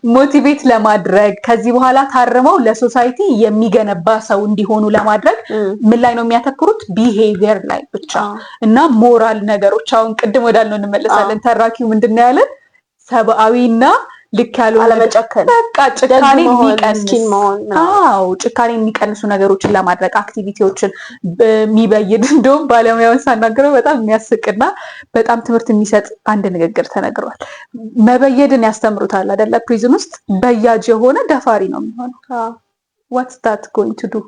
ሞቲቬት ለማድረግ ከዚህ በኋላ ታርመው ለሶሳይቲ የሚገነባ ሰው እንዲሆኑ ለማድረግ ምን ላይ ነው የሚያተክሩት? ቢሄቪየር ላይ ብቻ እና ሞራል ነገሮች። አሁን ቅድም ወዳልነው እንመለሳለን። ተራኪው ምንድነው ያለን? ሰብአዊና ልክ ያለው አለመጨከን፣ በቃ ጭካኔ የሚቀንሱ ነገሮችን ለማድረግ አክቲቪቲዎችን የሚበይድ እንደውም ባለሙያውን ሳናገረው በጣም የሚያስቅና በጣም ትምህርት የሚሰጥ አንድ ንግግር ተነግሯል። መበየድን ያስተምሩታል አይደለ? ፕሪዝን ውስጥ በያጅ የሆነ ደፋሪ ነው የሚሆነው። what's that going to do?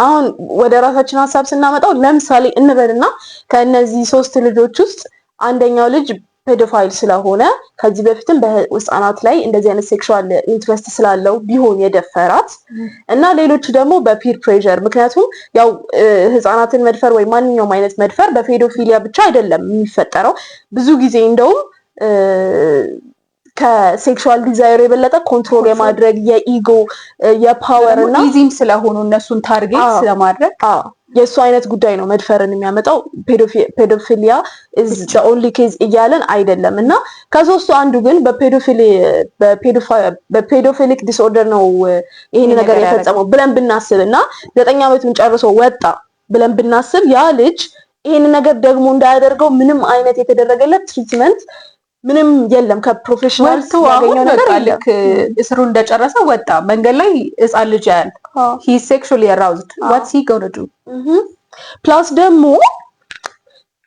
አሁን ወደ ራሳችን ሀሳብ ስናመጣው ለምሳሌ እንበልና ከነዚህ 3 ልጆች ውስጥ አንደኛው ልጅ ፔዶፋይል ስለሆነ ከዚህ በፊትም በህፃናት ላይ እንደዚህ አይነት ሴክሹዋል ኢንትረስት ስላለው ቢሆን የደፈራት እና ሌሎቹ ደግሞ በፒር ፕሬሸር። ምክንያቱም ያው ህፃናትን መድፈር ወይ ማንኛውም አይነት መድፈር በፔዶፊሊያ ብቻ አይደለም የሚፈጠረው። ብዙ ጊዜ እንደውም ከሴክሹዋል ዲዛይር የበለጠ ኮንትሮል የማድረግ የኢጎ የፓወር እና ኢዚም ስለሆኑ እነሱን ታርጌት ስለማድረግ የእሱ አይነት ጉዳይ ነው መድፈርን የሚያመጣው። ፔዶፊሊያ is the only case እያለን አይደለም። እና ከሶስቱ አንዱ ግን በፔዶፊሊክ ዲስኦርደር ነው ይሄን ነገር የፈጸመው ብለን ብናስብ እና 9 ዓመቱን ጨርሶ ወጣ ብለን ብናስብ ያ ልጅ ይሄን ነገር ደግሞ እንዳያደርገው ምንም አይነት የተደረገለት ትሪትመንት ምንም የለም ከፕሮፌሽናል ያገኘው ነገር የለም። እስሩ እንደጨረሰ ወጣ መንገድ ላይ ህፃን ልጅ ያያል። he is sexually aroused what's he gonna do? ፕላስ ደግሞ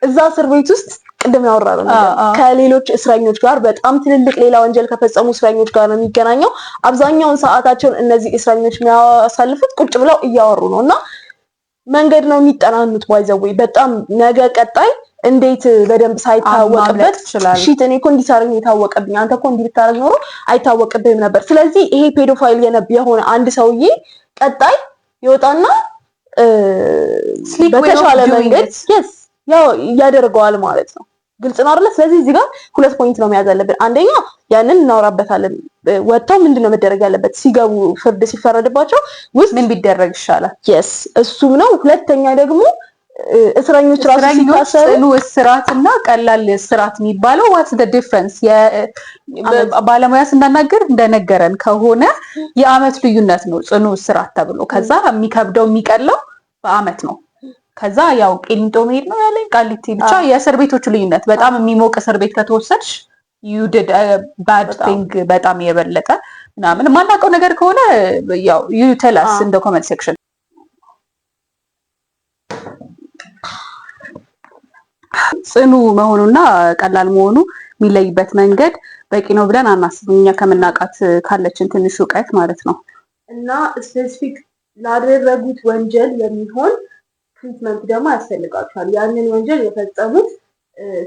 እዛ እስር ቤት ውስጥ ቅድም ያወራነው ነገር ከሌሎች እስረኞች ጋር በጣም ትልልቅ ሌላ ወንጀል ከፈጸሙ እስረኞች ጋር ነው የሚገናኘው። አብዛኛውን ሰዓታቸውን እነዚህ እስረኞች የሚያሳልፉት ቁጭ ብለው እያወሩ ነው እና መንገድ ነው የሚጠናኑት። ባይዘዌይ በጣም ነገ ቀጣይ እንዴት በደንብ ሳይታወቅበት ሺት እኔ እኮ እንዲሳረኝ የታወቀብኝ አንተ እኮ እንዲታረግ ኖሮ አይታወቅብህም ነበር። ስለዚህ ይሄ ፔዶፋይል የሆነ አንድ ሰውዬ ቀጣይ ይወጣና በተሻለ መንገድ ያው ያደርገዋል ማለት ነው። ግልጽ ነው አይደል? ስለዚህ እዚህ ጋር ሁለት ፖይንት ነው መያዝ ያለብን። አንደኛ ያንን እናወራበታለን። ወጣው ምንድነው መደረግ ያለበት ሲገቡ ፍርድ ሲፈረድባቸው ውስጥ ምን ቢደረግ ይሻላል? እሱም ነው። ሁለተኛ ደግሞ እስረኞች ራሱ ሲታሰሩ ጽኑ እስራትና ቀላል እስራት የሚባለው what's the difference? ባለሙያ ስናናገር እንደነገረን ከሆነ የአመት ልዩነት ነው ጽኑ እስራት ተብሎ። ከዛ የሚከብደው የሚቀለው በአመት ነው። ከዛ ያው ቂሊንጦ መሄድ ነው ያለኝ ቃሊቲ ብቻ የእስር ቤቶቹ ልዩነት በጣም የሚሞቅ እስር ቤት ከተወሰድሽ you did a bad thing በጣም የበለጠ ምናምን ማናውቀው ነገር ከሆነ ያው you tell us in the comment section። ጽኑ መሆኑና ቀላል መሆኑ የሚለይበት መንገድ በቂ ነው ብለን አናስብም እኛ ከምናውቃት ካለችን ትንሽ እውቀት ማለት ነው። እና ስፔሲፊክ ላደረጉት ወንጀል የሚሆን ትሪትመንት ደግሞ ያስፈልጋቸዋል። ያንን ወንጀል የፈጸሙት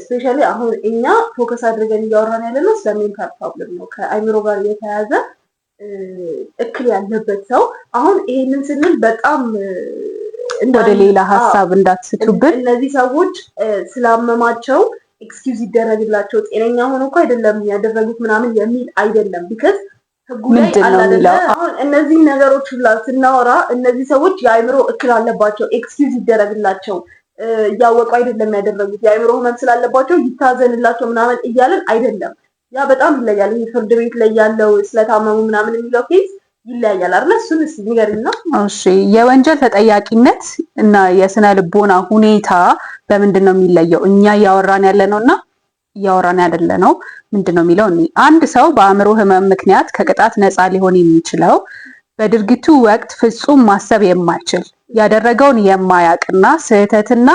ስፔሻሊ አሁን እኛ ፎከስ አድርገን እያወራን ያለነው ስለ ሜንታል ፕሮብለም ነው፣ ከአይምሮ ጋር የተያያዘ እክል ያለበት ሰው። አሁን ይሄንን ስንል በጣም ወደ ሌላ ሀሳብ እንዳትስቱብን። እነዚህ ሰዎች ስላመማቸው ኤክስኪውዝ ይደረግላቸው ጤነኛ ሆኖ እኮ አይደለም ያደረጉት ምናምን የሚል አይደለም። ቢካዝ ህጉ ላይ አላደለ አሁን እነዚህ ነገሮች ሁላ ስናወራ እነዚህ ሰዎች የአይምሮ እክል አለባቸው ኤክስኪውዝ ይደረግላቸው እያወቁ አይደለም ያደረጉት፣ የአይምሮ ህመም ስላለባቸው ይታዘንላቸው ምናምን እያለን አይደለም። ያ በጣም ይለያል። ይሄ ፍርድ ቤት ላይ ያለው ስለታመሙ ምናምን የሚለው ኬዝ ይለያያል አይደል? እሱን እስኪ ንገሪና። እሺ የወንጀል ተጠያቂነት እና የስነ ልቦና ሁኔታ በምንድን ነው የሚለየው? እኛ እያወራን ያለነውና እያወራን ያለነው ምንድነው የሚለው አንድ ሰው በአእምሮ ህመም ምክንያት ከቅጣት ነፃ ሊሆን የሚችለው በድርጊቱ ወቅት ፍጹም ማሰብ የማይችል ያደረገውን የማያውቅና ስህተትና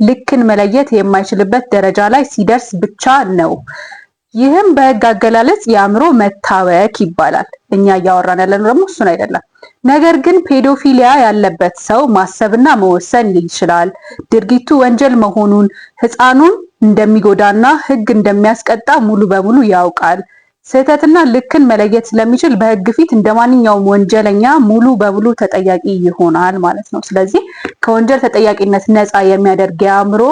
ልክን መለየት የማይችልበት ደረጃ ላይ ሲደርስ ብቻ ነው። ይህም በህግ አገላለጽ የአእምሮ መታወክ ይባላል። እኛ እያወራን ያለነው ደግሞ እሱን አይደለም። ነገር ግን ፔዶፊሊያ ያለበት ሰው ማሰብና መወሰን ይችላል። ድርጊቱ ወንጀል መሆኑን ህፃኑን እንደሚጎዳና ህግ እንደሚያስቀጣ ሙሉ በሙሉ ያውቃል። ስህተትና ልክን መለየት ስለሚችል በህግ ፊት እንደማንኛውም ወንጀለኛ ሙሉ በሙሉ ተጠያቂ ይሆናል ማለት ነው። ስለዚህ ከወንጀል ተጠያቂነት ነፃ የሚያደርግ የአእምሮ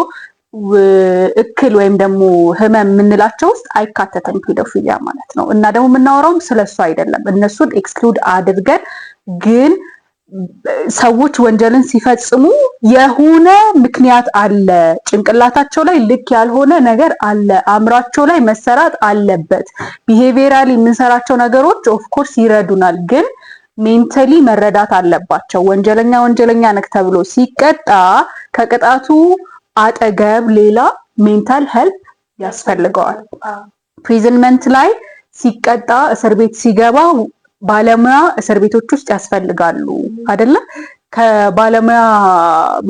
እክል ወይም ደግሞ ህመም የምንላቸው ውስጥ አይካተትም ፔዶፊሊያ ማለት ነው። እና ደግሞ የምናወራውም ስለሱ አይደለም። እነሱን ኤክስክሉድ አድርገን ግን ሰዎች ወንጀልን ሲፈጽሙ የሆነ ምክንያት አለ፣ ጭንቅላታቸው ላይ ልክ ያልሆነ ነገር አለ፣ አእምሯቸው ላይ መሰራት አለበት። ቢሄቪየራሊ የምንሰራቸው ነገሮች ኦፍ ኮርስ ይረዱናል፣ ግን ሜንታሊ መረዳት አለባቸው። ወንጀለኛ ነክ ተብሎ ሲቀጣ ከቅጣቱ አጠገብ ሌላ ሜንታል ሄልፕ ያስፈልገዋል። ፕሪዝንመንት ላይ ሲቀጣ እስር ቤት ሲገባ ባለሙያ እስር ቤቶች ውስጥ ያስፈልጋሉ አይደለ? ከባለሙያ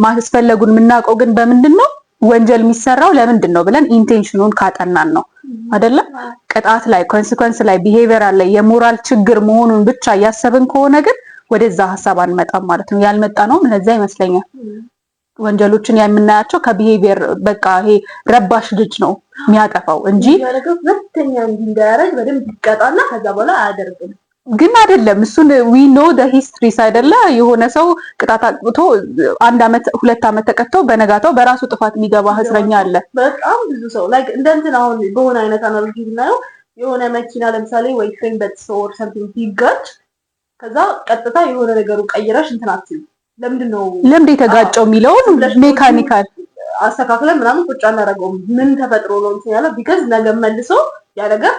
ማስፈለጉን የምናውቀው ግን በምንድን ነው? ወንጀል የሚሰራው ለምንድን ነው ብለን ኢንቴንሽኑን ካጠናን ነው አይደለ? ቅጣት ላይ ኮንሲኩዌንስ ላይ ቢሄቪየራል ላይ የሞራል ችግር መሆኑን ብቻ እያሰብን ከሆነ ግን ወደዛ ሀሳብ አንመጣም ማለት ነው። ያልመጣ ነው ለዛ ይመስለኛል። ወንጀሎችን የምናያቸው ከቢሄቪየር በቃ ይሄ ረባሽ ልጅ ነው የሚያጠፋው እንጂ ሁለተኛ እንዳያረግ በደንብ ይቀጣና ከዛ በኋላ አያደርግም ግን አይደለም። እሱን we know the histories አይደለ? የሆነ ሰው ቅጣት አጥቶ 1 አመት 2 አመት ተቀጥቶ በነጋታው በራሱ ጥፋት የሚገባ እስረኛ አለ። በጣም ብዙ ሰው like እንደንትን አሁን በሆነ አይነት አናሎጂ ብናየው የሆነ መኪና ለምሳሌ ወይ ትሬን በትሶ or something ቢጋጭ ከዛ ቀጥታ የሆነ ነገሩ ቀይረሽ እንትን አትይም። ለምንድን የተጋጨው የሚለውን ሜካኒካል አስተካክለን ምናምን ቁጭ አናደርገውም። ምን ተፈጥሮ ነው እንትን ያለው ቢካዝ ነገ መልሶ ያ ነገር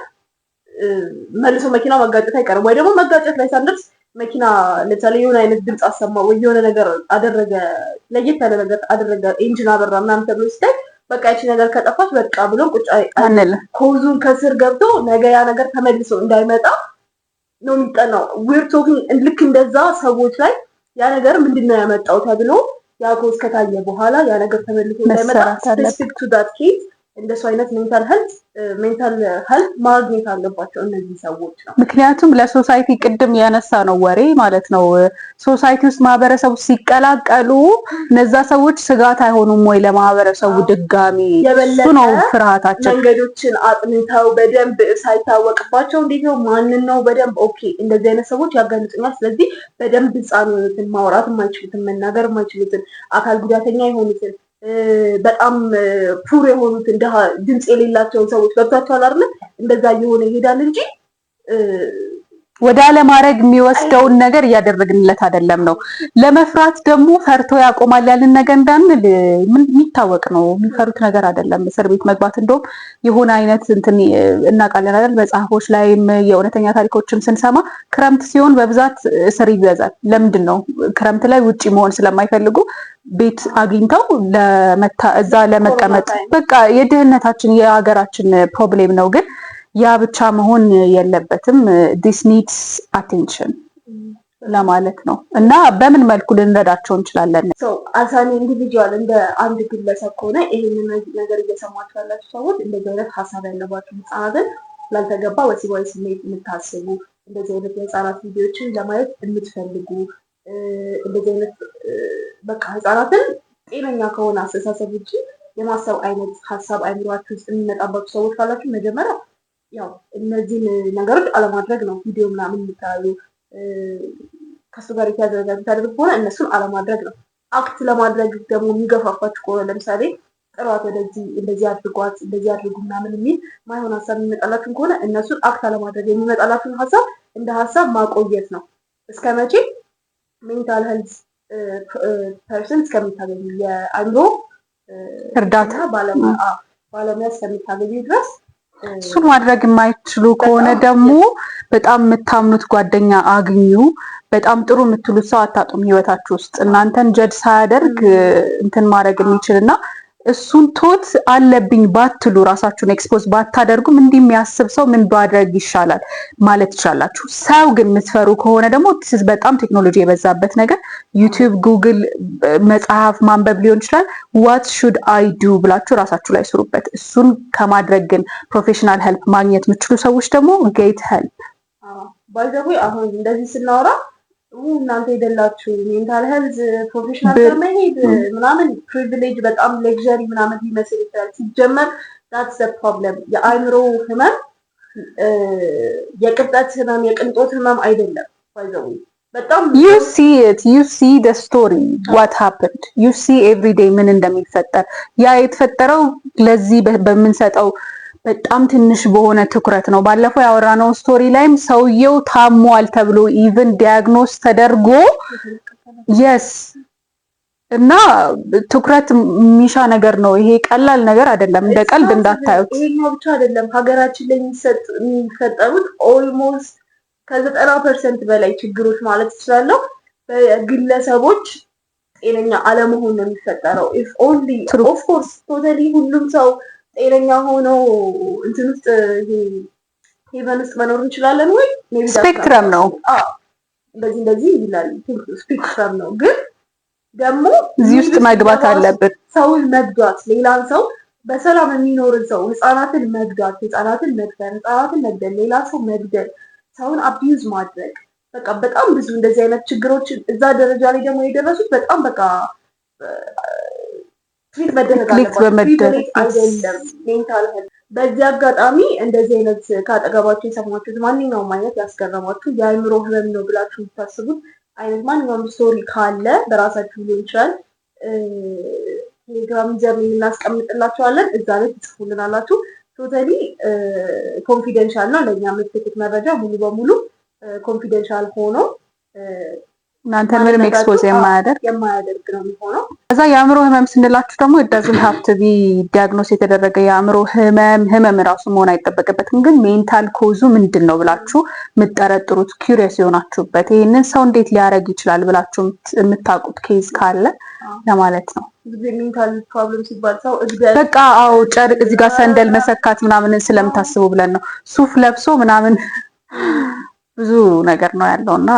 መልሶ መኪና መጋጨት አይቀርም። ወይ ደግሞ መጋጨት ላይ ሳንደርስ መኪና ለምሳሌ የሆነ አይነት ድምጽ አሰማ ወይ የሆነ ነገር አደረገ፣ ለየት ያለ ነገር አደረገ፣ ኢንጂን አበራ ምናምን ተብሎ ሲታይ በቃ እቺ ነገር ከጠፋች በቃ ብሎ ቁጭ አይደለ ኮዙን ከስር ገብቶ ነገ ያ ነገር ተመልሶ እንዳይመጣ ነው የሚጠናው። ዊር ቶኪንግ ልክ እንደዛ ሰዎች ላይ ያ ነገር ምንድነው ያመጣው ተብሎ ያ ኮዝ ከታየ በኋላ ያ ነገር ተመልሶ እንዳይመጣ ስፔሲፊክ ቱ ዳት ኬዝ እንደሱ አይነት ሜንታል ሄልት ማግኘት አለባቸው እነዚህ ሰዎች ነው። ምክንያቱም ለሶሳይቲ ቅድም ያነሳ ነው ወሬ ማለት ነው ሶሳይቲ ውስጥ ማህበረሰቡ ሲቀላቀሉ እነዛ ሰዎች ስጋት አይሆኑም ወይ ለማህበረሰቡ ድጋሚ? እሱ ነው ፍርሃታቸው። መንገዶችን አጥንተው በደንብ ሳይታወቅባቸው እንዴት ነው ማንን ነው በደንብ ኦኬ እንደዚህ አይነት ሰዎች ያጋልጡኛል፣ ስለዚህ በደንብ ህፃናትን ማውራት የማይችሉትን መናገር የማይችሉትን አካል ጉዳተኛ የሆኑትን በጣም ፑር የሆኑትን ድምጽ የሌላቸውን ሰዎች ገብቷቸዋል አይደል? እንደዛ እየሆነ ይሄዳል እንጂ ወደ አለማድረግ የሚወስደውን ነገር እያደረግንለት አይደለም ነው። ለመፍራት ደግሞ ፈርቶ ያቆማል ያልን ነገር እንዳንል ምን የሚታወቅ ነው። የሚፈሩት ነገር አይደለም እስር ቤት መግባት። እንደውም የሆነ አይነት እንትን እናውቃለን አይደል? መጽሐፎች ላይም የእውነተኛ ታሪኮችም ስንሰማ ክረምት ሲሆን በብዛት እስር ይበዛል። ለምንድን ነው? ክረምት ላይ ውጪ መሆን ስለማይፈልጉ ቤት አግኝተው እዛ ለመቀመጥ። በቃ የድህነታችን የሀገራችን ፕሮብሌም ነው። ግን ያ ብቻ መሆን የለበትም። ዲስ ኒድስ አቴንሽን ለማለት ነው። እና በምን መልኩ ልንረዳቸው እንችላለን? አሳኒ ኢንዲቪጁዋል እንደ አንድ ግለሰብ ከሆነ ይሄንን ነገር እየሰማችሁ ያላችሁ ሰዎች እንደዚህ አይነት ሀሳብ ያለባችሁ ህጻናትን ላልተገባ ወሲባዊ ስሜት የምታስቡ እንደዚህ አይነት የህጻናት ቪዲዮችን ለማየት የምትፈልጉ እንደዚህ አይነት በቃ ህጻናትን ጤነኛ ከሆነ አስተሳሰብ ውጭ የማሰብ አይነት ሀሳብ አይምሯችሁ ውስጥ የሚመጣባችሁ ሰዎች ካላችሁ መጀመሪያ ያው እነዚህን ነገሮች አለማድረግ ነው። ቪዲዮ ምናምን የምታዩ ከሱ ጋር የምታደርግ ከሆነ እነሱን አለማድረግ ነው። አክት ለማድረግ ደግሞ የሚገፋፋችሁ ከሆነ ለምሳሌ ጥሯት፣ ወደዚህ እንደዚህ አድርጓት፣ እንደዚህ አድርጉ ምናምን የሚል ማይሆን ሀሳብ የሚመጣላችሁን ከሆነ እነሱን አክት አለማድረግ፣ የሚመጣላችሁን ሀሳብ እንደ ሀሳብ ማቆየት ነው። እስከ መቼ? ሜንታል ሄልዝ ፐርሰን እስከምታገኙ የአእምሮ እርዳታ ባለሙያ እስከምታገኙ ድረስ እሱን ማድረግ የማይችሉ ከሆነ ደግሞ በጣም የምታምኑት ጓደኛ አግኙ። በጣም ጥሩ የምትሉት ሰው አታጡም ህይወታችሁ ውስጥ እናንተን ጀጅ ሳያደርግ እንትን ማድረግ የሚችል እና እሱን ቶት አለብኝ ባትሉ ራሳችሁን ኤክስፖዝ ባታደርጉም እንዲህ የሚያስብ ሰው ምን ባድረግ ይሻላል ማለት ትችላላችሁ። ሰው ግን የምትፈሩ ከሆነ ደግሞ በጣም ቴክኖሎጂ የበዛበት ነገር ዩቲዩብ፣ ጉግል መጽሐፍ ማንበብ ሊሆን ይችላል። ዋት ሹድ አይ ዱ ብላችሁ ራሳችሁ ላይ ስሩበት። እሱን ከማድረግ ግን ፕሮፌሽናል ሄልፕ ማግኘት የምትችሉ ሰዎች ደግሞ ጌት ሄልፕ። ባይ ዘ ዌይ አሁን እንደዚህ ስናወራ እናንተ አይደላችሁ ሜንታል ሄልዝ ፕሮፌሽናል ከመሄድ ምናምን ፕሪቪሌጅ በጣም ሌክዠሪ ምናምን ሊመስል ይችላል። ሲጀመር that's the problem። የአእምሮ ህመም የቅብጠት ህመም የቅንጦት ህመም አይደለም። ባይዘው በጣም you see the story what happened you see every day ምን እንደሚፈጠር ያ የተፈጠረው ለዚህ በምንሰጠው በጣም ትንሽ በሆነ ትኩረት ነው። ባለፈው ያወራነው ስቶሪ ላይም ሰውየው ታሟል ተብሎ ኢቭን ዲያግኖስ ተደርጎ yes እና ትኩረት ሚሻ ነገር ነው። ይሄ ቀላል ነገር አይደለም። እንደ ቀልድ እንዳታዩት። ይሄኛው ብቻ አይደለም። ሀገራችን ላይ የሚፈጠሩት ኦልሞስት ከ90% በላይ ችግሮች ማለት ይችላል በግለሰቦች ጤነኛ አለመሆን ነው የሚፈጠረው። if only of course totally ሁሉም ሰው ጤነኛ ሆኖ እንትን ውስጥ ሄቨን ውስጥ መኖር እንችላለን ወይ? ስፔክትረም ነው። እንደዚህ ይላል። ስፔክትረም ነው። ግን ደግሞ እዚህ ውስጥ መግባት አለብን። ሰውን መግዳት፣ ሌላን ሰው በሰላም የሚኖርን ሰው ህፃናትን መግዳት፣ ህፃናትን መግደል፣ ህፃናትን መግደል፣ ሌላ ሰው መግደል፣ ሰውን አቢዩዝ ማድረግ በቃ በጣም ብዙ እንደዚህ አይነት ችግሮች እዛ ደረጃ ላይ ደግሞ የደረሱት በጣም በቃ ትሪት መደረግ አለበት አይደለም። ሜንታል ሄልዝ በዚህ አጋጣሚ እንደዚህ አይነት ካጠገባችሁ የሰማችሁት ማንኛውም አይነት ያስገረማችሁ የአእምሮ ህመም ነው ብላችሁ የምታስቡት አይነት ማንኛውም ስቶሪ ካለ በራሳችሁ ሊሆን ይችላል ቴሌግራም ጀርኒ እናስቀምጥላችኋለን። እዛ ላይ ትጽፉልናላችሁ። ቶታሊ ኮንፊደንሻል ነው። ለእኛ የምትልኩት መረጃ ሙሉ በሙሉ ኮንፊደንሻል ሆኖ እናንተ ምንም ኤክስፖዝ የማያደርግ ነው የሚሆነው። ከዛ የአእምሮ ህመም ስንላችሁ ደግሞ it doesn't have to be ዲያግኖስ የተደረገ የአእምሮ ህመም ራሱ መሆን አይጠበቅበትም። ግን ሜንታል ኮዙ ምንድን ነው ብላችሁ የምትጠረጥሩት ኪዩሪየስ የሆናችሁበት ይህንን ሰው እንዴት ሊያደርግ ይችላል ብላችሁ የምታውቁት ኬዝ ካለ ለማለት ነው። ሜንታል ፕሮብለም ሲባል ሰው እድገት በቃ አዎ ጨርቅ እዚህ ጋር ሰንደል መሰካት ምናምን ስለምታስቡ ብለን ነው ሱፍ ለብሶ ምናምን ብዙ ነገር ነው ያለውና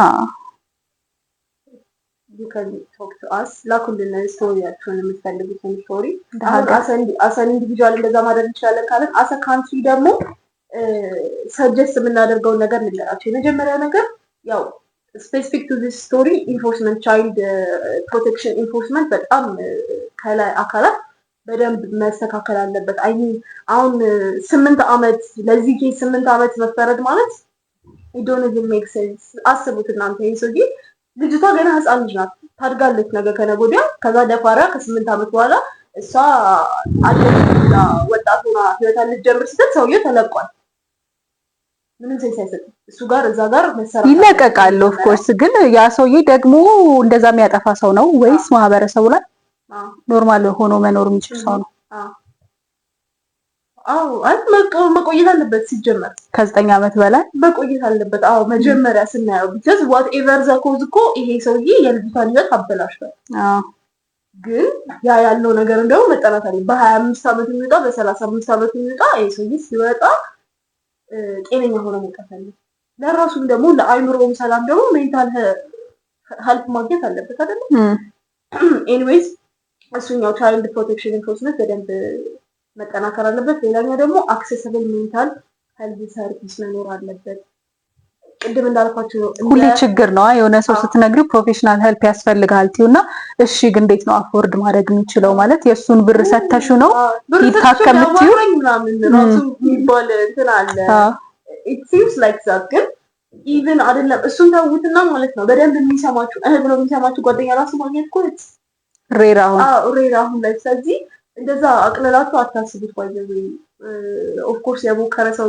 you can talk to us ላኩልን ስቶሪያችሁን የምትፈልጉትን ስቶሪ አሰን ኢንዲቪጁዋል እንደዛ ማድረግ እንችላለን ካለን አሰ ካንትሪ ደግሞ ሰጀስት የምናደርገው ነገር ልንገራቸው። የመጀመሪያው ነገር ያው ስፔሲፊክ ቱ ዚስ ስቶሪ ኢንፎርስመንት ቻይልድ ፕሮቴክሽን ኢንፎርስመንት በጣም ከላይ አካላት በደንብ መስተካከል አለበት። አሁን 8 ዓመት ለዚህ ኬስ 8 ዓመት መፈረድ ማለት it don't even make sense። አስቡት እናንተ ይሄ ሰውዬ ልጅቷ ገና ህፃን ልጅ ናት፣ ታድጋለች ነገ ከነገ ወዲያ። ከዛ ደፋራ ከ8 ዓመት በኋላ እሷ አለችና ወጣት ሆና ህይወቷን ልትጀምር ስትል ሰውዬው ተለቋል። ምንም ሴንስ አይሰጥም። እሱ ጋር እዛ ጋር መሰራት ይለቀቃል። ኦፍ ኮርስ ግን ያ ሰውዬ ደግሞ እንደዛ የሚያጠፋ ሰው ነው ወይስ ማህበረሰቡ ላይ ኖርማል ሆኖ መኖር የሚችል ሰው ነው? መቆየት አለበት። ሲጀመር ከ9 ዓመት በላይ መቆየት አለበት። መጀመሪያ ስናየው ቢካዝ ዋት ኤቨር ዘ ኮዝ እኮ ይሄ ሰውዬ የልጅቷን ህይወት አበላሽቷል። ግን ያ ያለው ነገር እንደው መጠናት አለ። በ25 ዓመት የሚወጣ በ35 ዓመት የሚወጣ ይሄ ሰውዬ ሲወጣ ጤነኛ ሆኖ መውጣት አለ። ለራሱም ደግሞ ለአይምሮም ሰላም ደግሞ ሜንታል ሄልፕ ማግኘት አለበት አይደል? ኤኒዌይስ እሱኛው ቻይልድ ፕሮቴክሽን ኢንፎርስመንት በደንብ መጠናከር አለበት። ሌላኛው ደግሞ አክሰሰብል ሜንታል ሄልዝ ሰርቪስ መኖር አለበት። ቅድም እንዳልኳችሁ ሁሌ ችግር ነው የሆነ ሰው ስትነግሪ ፕሮፌሽናል ሄልፕ ያስፈልጋል ትዩና፣ እሺ ግን እንዴት ነው አፎርድ ማድረግ የሚችለው? ማለት የሱን ብር ሰተሹ ነው ይታከምትዩ ምናምን ራሱ የሚባል እንትን አለ። it seems like that ግን ኢቭን አይደለም እሱን ተውትና ማለት ነው በደንብ የሚሰማችሁ ብሎ የሚሰማችሁ ጓደኛ ራሱ ማግኘት እኮ ሬራ አሁን ላይ ስለዚህ እንደዛ አቅልላችሁ አታስቡት። ባይዘው ኦፍ ኮርስ የሞከረ ሰው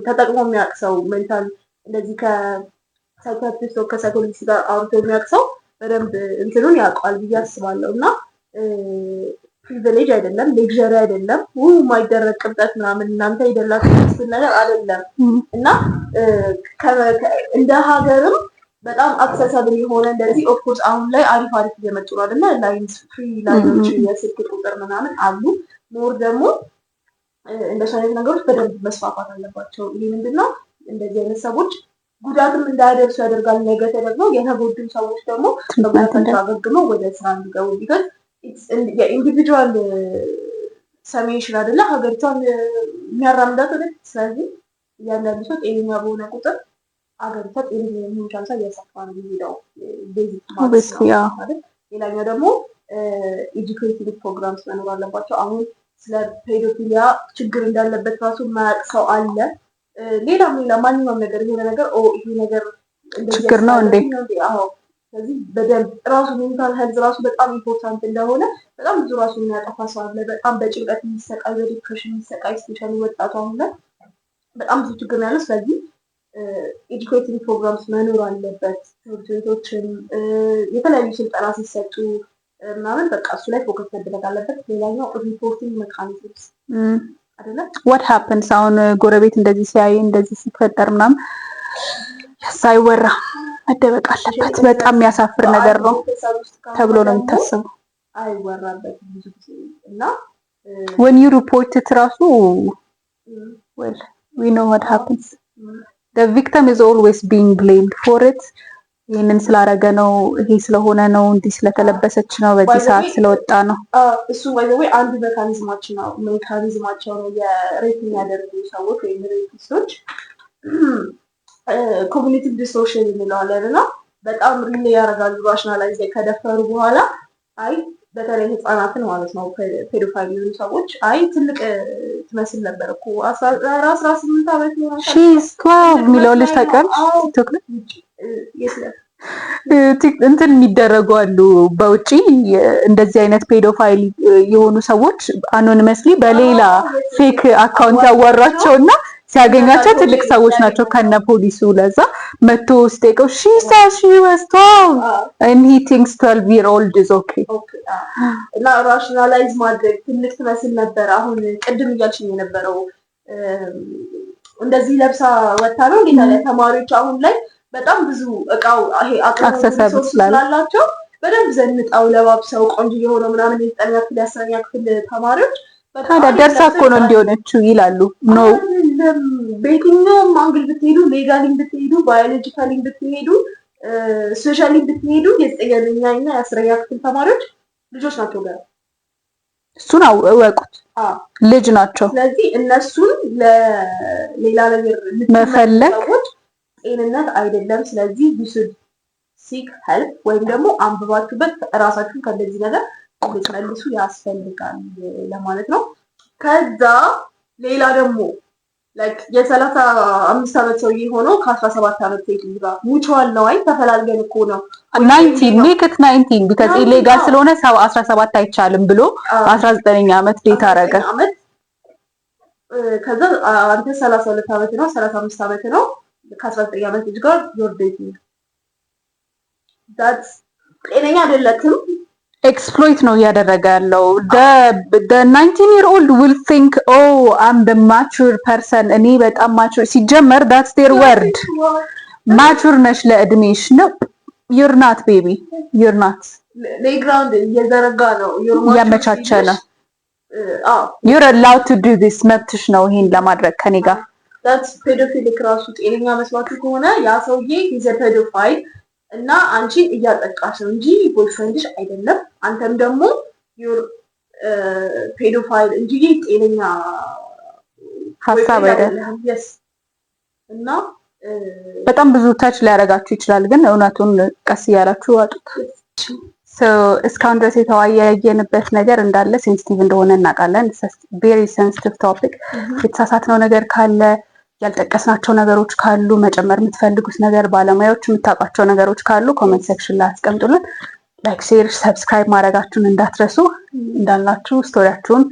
ተጠቅሞ የሚያውቅ ሰው ሜንታል እንደዚህ ከሳይኮሎጂስት ወይ ከሳይኮሎጂስት ጋር አውርቶ የሚያውቅ ሰው በደንብ እንትኑን ያውቃል ብዬ አስባለሁ። እና ፕሪቪሌጅ አይደለም፣ ሌክዠሪ አይደለም፣ የማይደረግ ቅብጠት ምናምን እናንተ የደላችሁ ነገር አይደለም። እና እንደ ሀገርም በጣም አክሰሰብል የሆነ እንደዚህ ኦፍ ኮርስ አሁን ላይ አሪፍ እየመጡ ነው አይደል? ላይንስ ፍሪ ላይኖች የስልክ ቁጥር ምናምን አሉ። ሞር ደግሞ እንደሱ አይነት ነገሮች በደንብ መስፋፋት አለባቸው። ይሄ ምንድነው እንደዚህ አይነት ሰዎች ጉዳትም እንዳያደርሱ ያደርጋል። ነገ ተደርገው የተጎዱ ሰዎች ደግሞ በጉዳታቸው አገግመው ወደ ስራ እንዲገቡ ቢካዝ የኢንዲቪጁዋል ሰሜሽን አይደለ ሀገሪቷን የሚያራምዳት ወደ ስለዚህ እያንዳንዱ ሰው ጤነኛ በሆነ ቁጥር አገሪቷ ጤነኛ የሚሆን ቻንሳ እያሰፋ ነው የሚሄደው። ቤዚክ ማለት ሌላኛው ደግሞ ኤጁኬቲቭ ፕሮግራምስ መኖር አለባቸው። አሁን ስለ ፔዶፊሊያ ችግር እንዳለበት ራሱ የማያውቅ ሰው አለ። ሌላ ማንኛውም ነገር የሆነ ነገር ይሄ ነገር ችግር ነው እንዴ? ስለዚህ በደንብ ራሱ ሜንታል ሄልዝ ራሱ በጣም ኢምፖርታንት እንደሆነ በጣም ብዙ ራሱ የሚያጠፋ ሰው አለ። በጣም በጭንቀት የሚሰቃይ በዲፕሬሽን የሚሰቃይ ስፔሻሊ ወጣቱ አሁን ላይ በጣም ብዙ ችግር ነው ያለው። ስለዚህ ኤጁኬቲቭ ፕሮግራምስ መኖር አለበት። ትምህርት ቤቶችም የተለያዩ ስልጠና ሲሰጡ ምናምን በቃ እሱ ላይ ፎከስ መደረግ አለበት። ሌላኛው ሪፖርቲንግ ሜካኒዝምስ አይደለ what happens አሁን ጎረቤት እንደዚህ ሲያይ እንደዚህ ሲፈጠር ምናምን ሳይወራ መደበቅ አለበት። በጣም የሚያሳፍር ነገር ነው ተብሎ ነው የሚታሰበው። አይወራበትም ብዙ ጊዜ እና when you report it ራሱ well we know what happens the victim is always being blamed for it። ይሄንን ስላረገ ነው፣ ይሄ ስለሆነ ነው፣ እንዲህ ስለተለበሰች ነው፣ በዚህ ሰዓት ስለወጣ ነው። እሱ ወይ አንዱ ሜካኒዝማቸው ነው የሬት የሚያደርጉ ሰዎች ወይም ሬቲስቶች ኮግኒቲቭ ዲስቶርሽን እንለዋለን እና በጣም ሪሌ ያደርጋሉ። ራሽናላይዝ ከደፈሩ በኋላ በተለይ ህፃናትን ማለት ነው ፔዶፋይል የሆኑ ሰዎች ትልቅ ትመስል ነበር እኮ 18 ዓመት ነው የሚለው ልጅ ታውቂያለሽ? እንትን የሚደረጉ አሉ በውጪ እንደዚህ አይነት ፔዶፋይል የሆኑ ሰዎች አኖኒመስሊ በሌላ ፌክ አካውንት ያወራቸውና ሲያገኛቸው ትልቅ ሰዎች ናቸው ከነ ፖሊሱ። ለዛ መቶ ስቴቀው she was 12 and he thinks 12 year old is okay እና ራሽናላይዝ ማድረግ ትልቅ ትመስል ነበር። አሁን ቅድም እያልሽኝ የነበረው እንደዚህ ለብሳ ወጣ ነው እንዴ? ተማሪዎች አሁን ላይ በጣም ብዙ እቃው ይሄ አክሰሰብል ስላላቸው በደንብ ዘንጣው ለባብሰው ቆንጆ የሆነው ምናምን የዘጠነኛ ክፍል የአስረኛ ክፍል ተማሪዎች ታዲያ ደርሳ እኮ ነው እንዲሆነችው ይላሉ። ኖ በየትኛውም አንግል ብትሄዱ፣ ሌጋሊ ብትሄዱ፣ ባዮሎጂካሊ ብትሄዱ፣ ሶሻሊ ብትሄዱ የዘጠነኛ እና የአስረኛ ክፍል ተማሪዎች ልጆች ናቸው ገና። እሱን እወቁት፣ ልጅ ናቸው። ስለዚህ እነሱን ለሌላ ነገር መፈለግ ጤንነት አይደለም። ስለዚህ ቢሱድ ሲክ ሄልፕ ወይም ደግሞ አንብባችሁበት እራሳችሁን ከእንደዚህ ነገር ልትመልሱ ያስፈልጋል ለማለት ነው። ከዛ ሌላ ደግሞ ላይክ የ35 ዓመት ሰውዬ ሆኖ ከ17 ዓመት ሴት ልጅ ጋር ሙቹዋል ነው። አይ ተፈላልገን እኮ ነው 19 ሜክ ኢት 19 ቢካዝ ኢሌጋል ስለሆነ 17 አይቻልም ብሎ 19ኛ ዓመት ዴት አረገ። ከዛ አንተ 32 ዓመት ነው 35 ዓመት ነው ከ19 ዓመት ልጅ ጋር ዮር ዴቲንግ ዳትስ ጤነኛ አይደለትም። ኤክስፕሎይት ነው እያደረገ ያለው። the 19-year-old will think oh I'm the mature person እኔ በጣም mature ሲጀመር that's their word mature ነሽ ለእድሜሽ ነው። you're not baby you're not ሌግራውንድ እየዘረጋ ነው ያመቻቸ ነው። you're allowed to do this መብትሽ ነው ይሄን ለማድረግ ከኔ ጋር that's pedophilic ራሱ ጤነኛ መስሏችሁ ከሆነ ያ ሰውዬ is a pedophile እና አንቺን እያጠቃሽ ነው እንጂ ቦይፍሬንድሽ አይደለም። አንተም ደግሞ ዩር ፔዶፋይል እንጂ ጤነኛ ሀሳብ አይደለም። yes እና በጣም ብዙ ታች ሊያደርጋችሁ ይችላል፣ ግን እውነቱን ቀስ እያላችሁ ዋጡት። እስካሁን ድረስ የተወያየንበት ነገር እንዳለ ሴንሲቲቭ እንደሆነ እናውቃለን። ቬሪ ሴንሲቲቭ ቶፒክ። የተሳሳትነው ነገር ካለ ያልጠቀስናቸው ነገሮች ካሉ መጨመር የምትፈልጉት ነገር ባለሙያዎች የምታውቋቸው ነገሮች ካሉ ኮሜንት ሴክሽን ላይ አስቀምጡልን። ላይክ፣ ሼር፣ ሰብስክራይብ ማድረጋችሁን እንዳትረሱ። እንዳልናችሁ ስቶሪያችሁን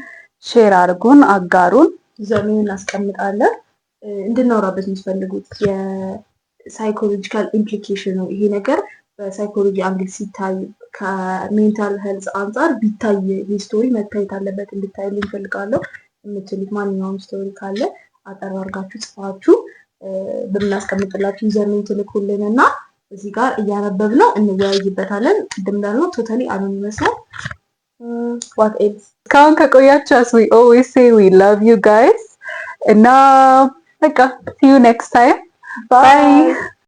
ሼር አድርጉን፣ አጋሩን። ዘመኑን እናስቀምጣለን። እንድናወራበት የምትፈልጉት የሳይኮሎጂካል ኢምፕሊኬሽን ነው ይሄ ነገር በሳይኮሎጂ አንግል ሲታይ ከሜንታል ሄልዝ አንጻር ቢታይ ይህ ስቶሪ መታየት አለበት እንድታዩ እንፈልጋለሁ የምትሉት ማንኛውም ስቶሪ ካለ አጠር አድርጋችሁ ጽፋችሁ በምናስቀምጥላችሁ ዩዘርኔም ትልኩልን እና እዚህ ጋር እያነበብነው እንወያይበታለን። ቅድም እንዳልነው ቶታሊ አኖኒመስ ነው። what else እስካሁን ከቆያችሁ as we always say we love you guys እና በቃ see you next time bye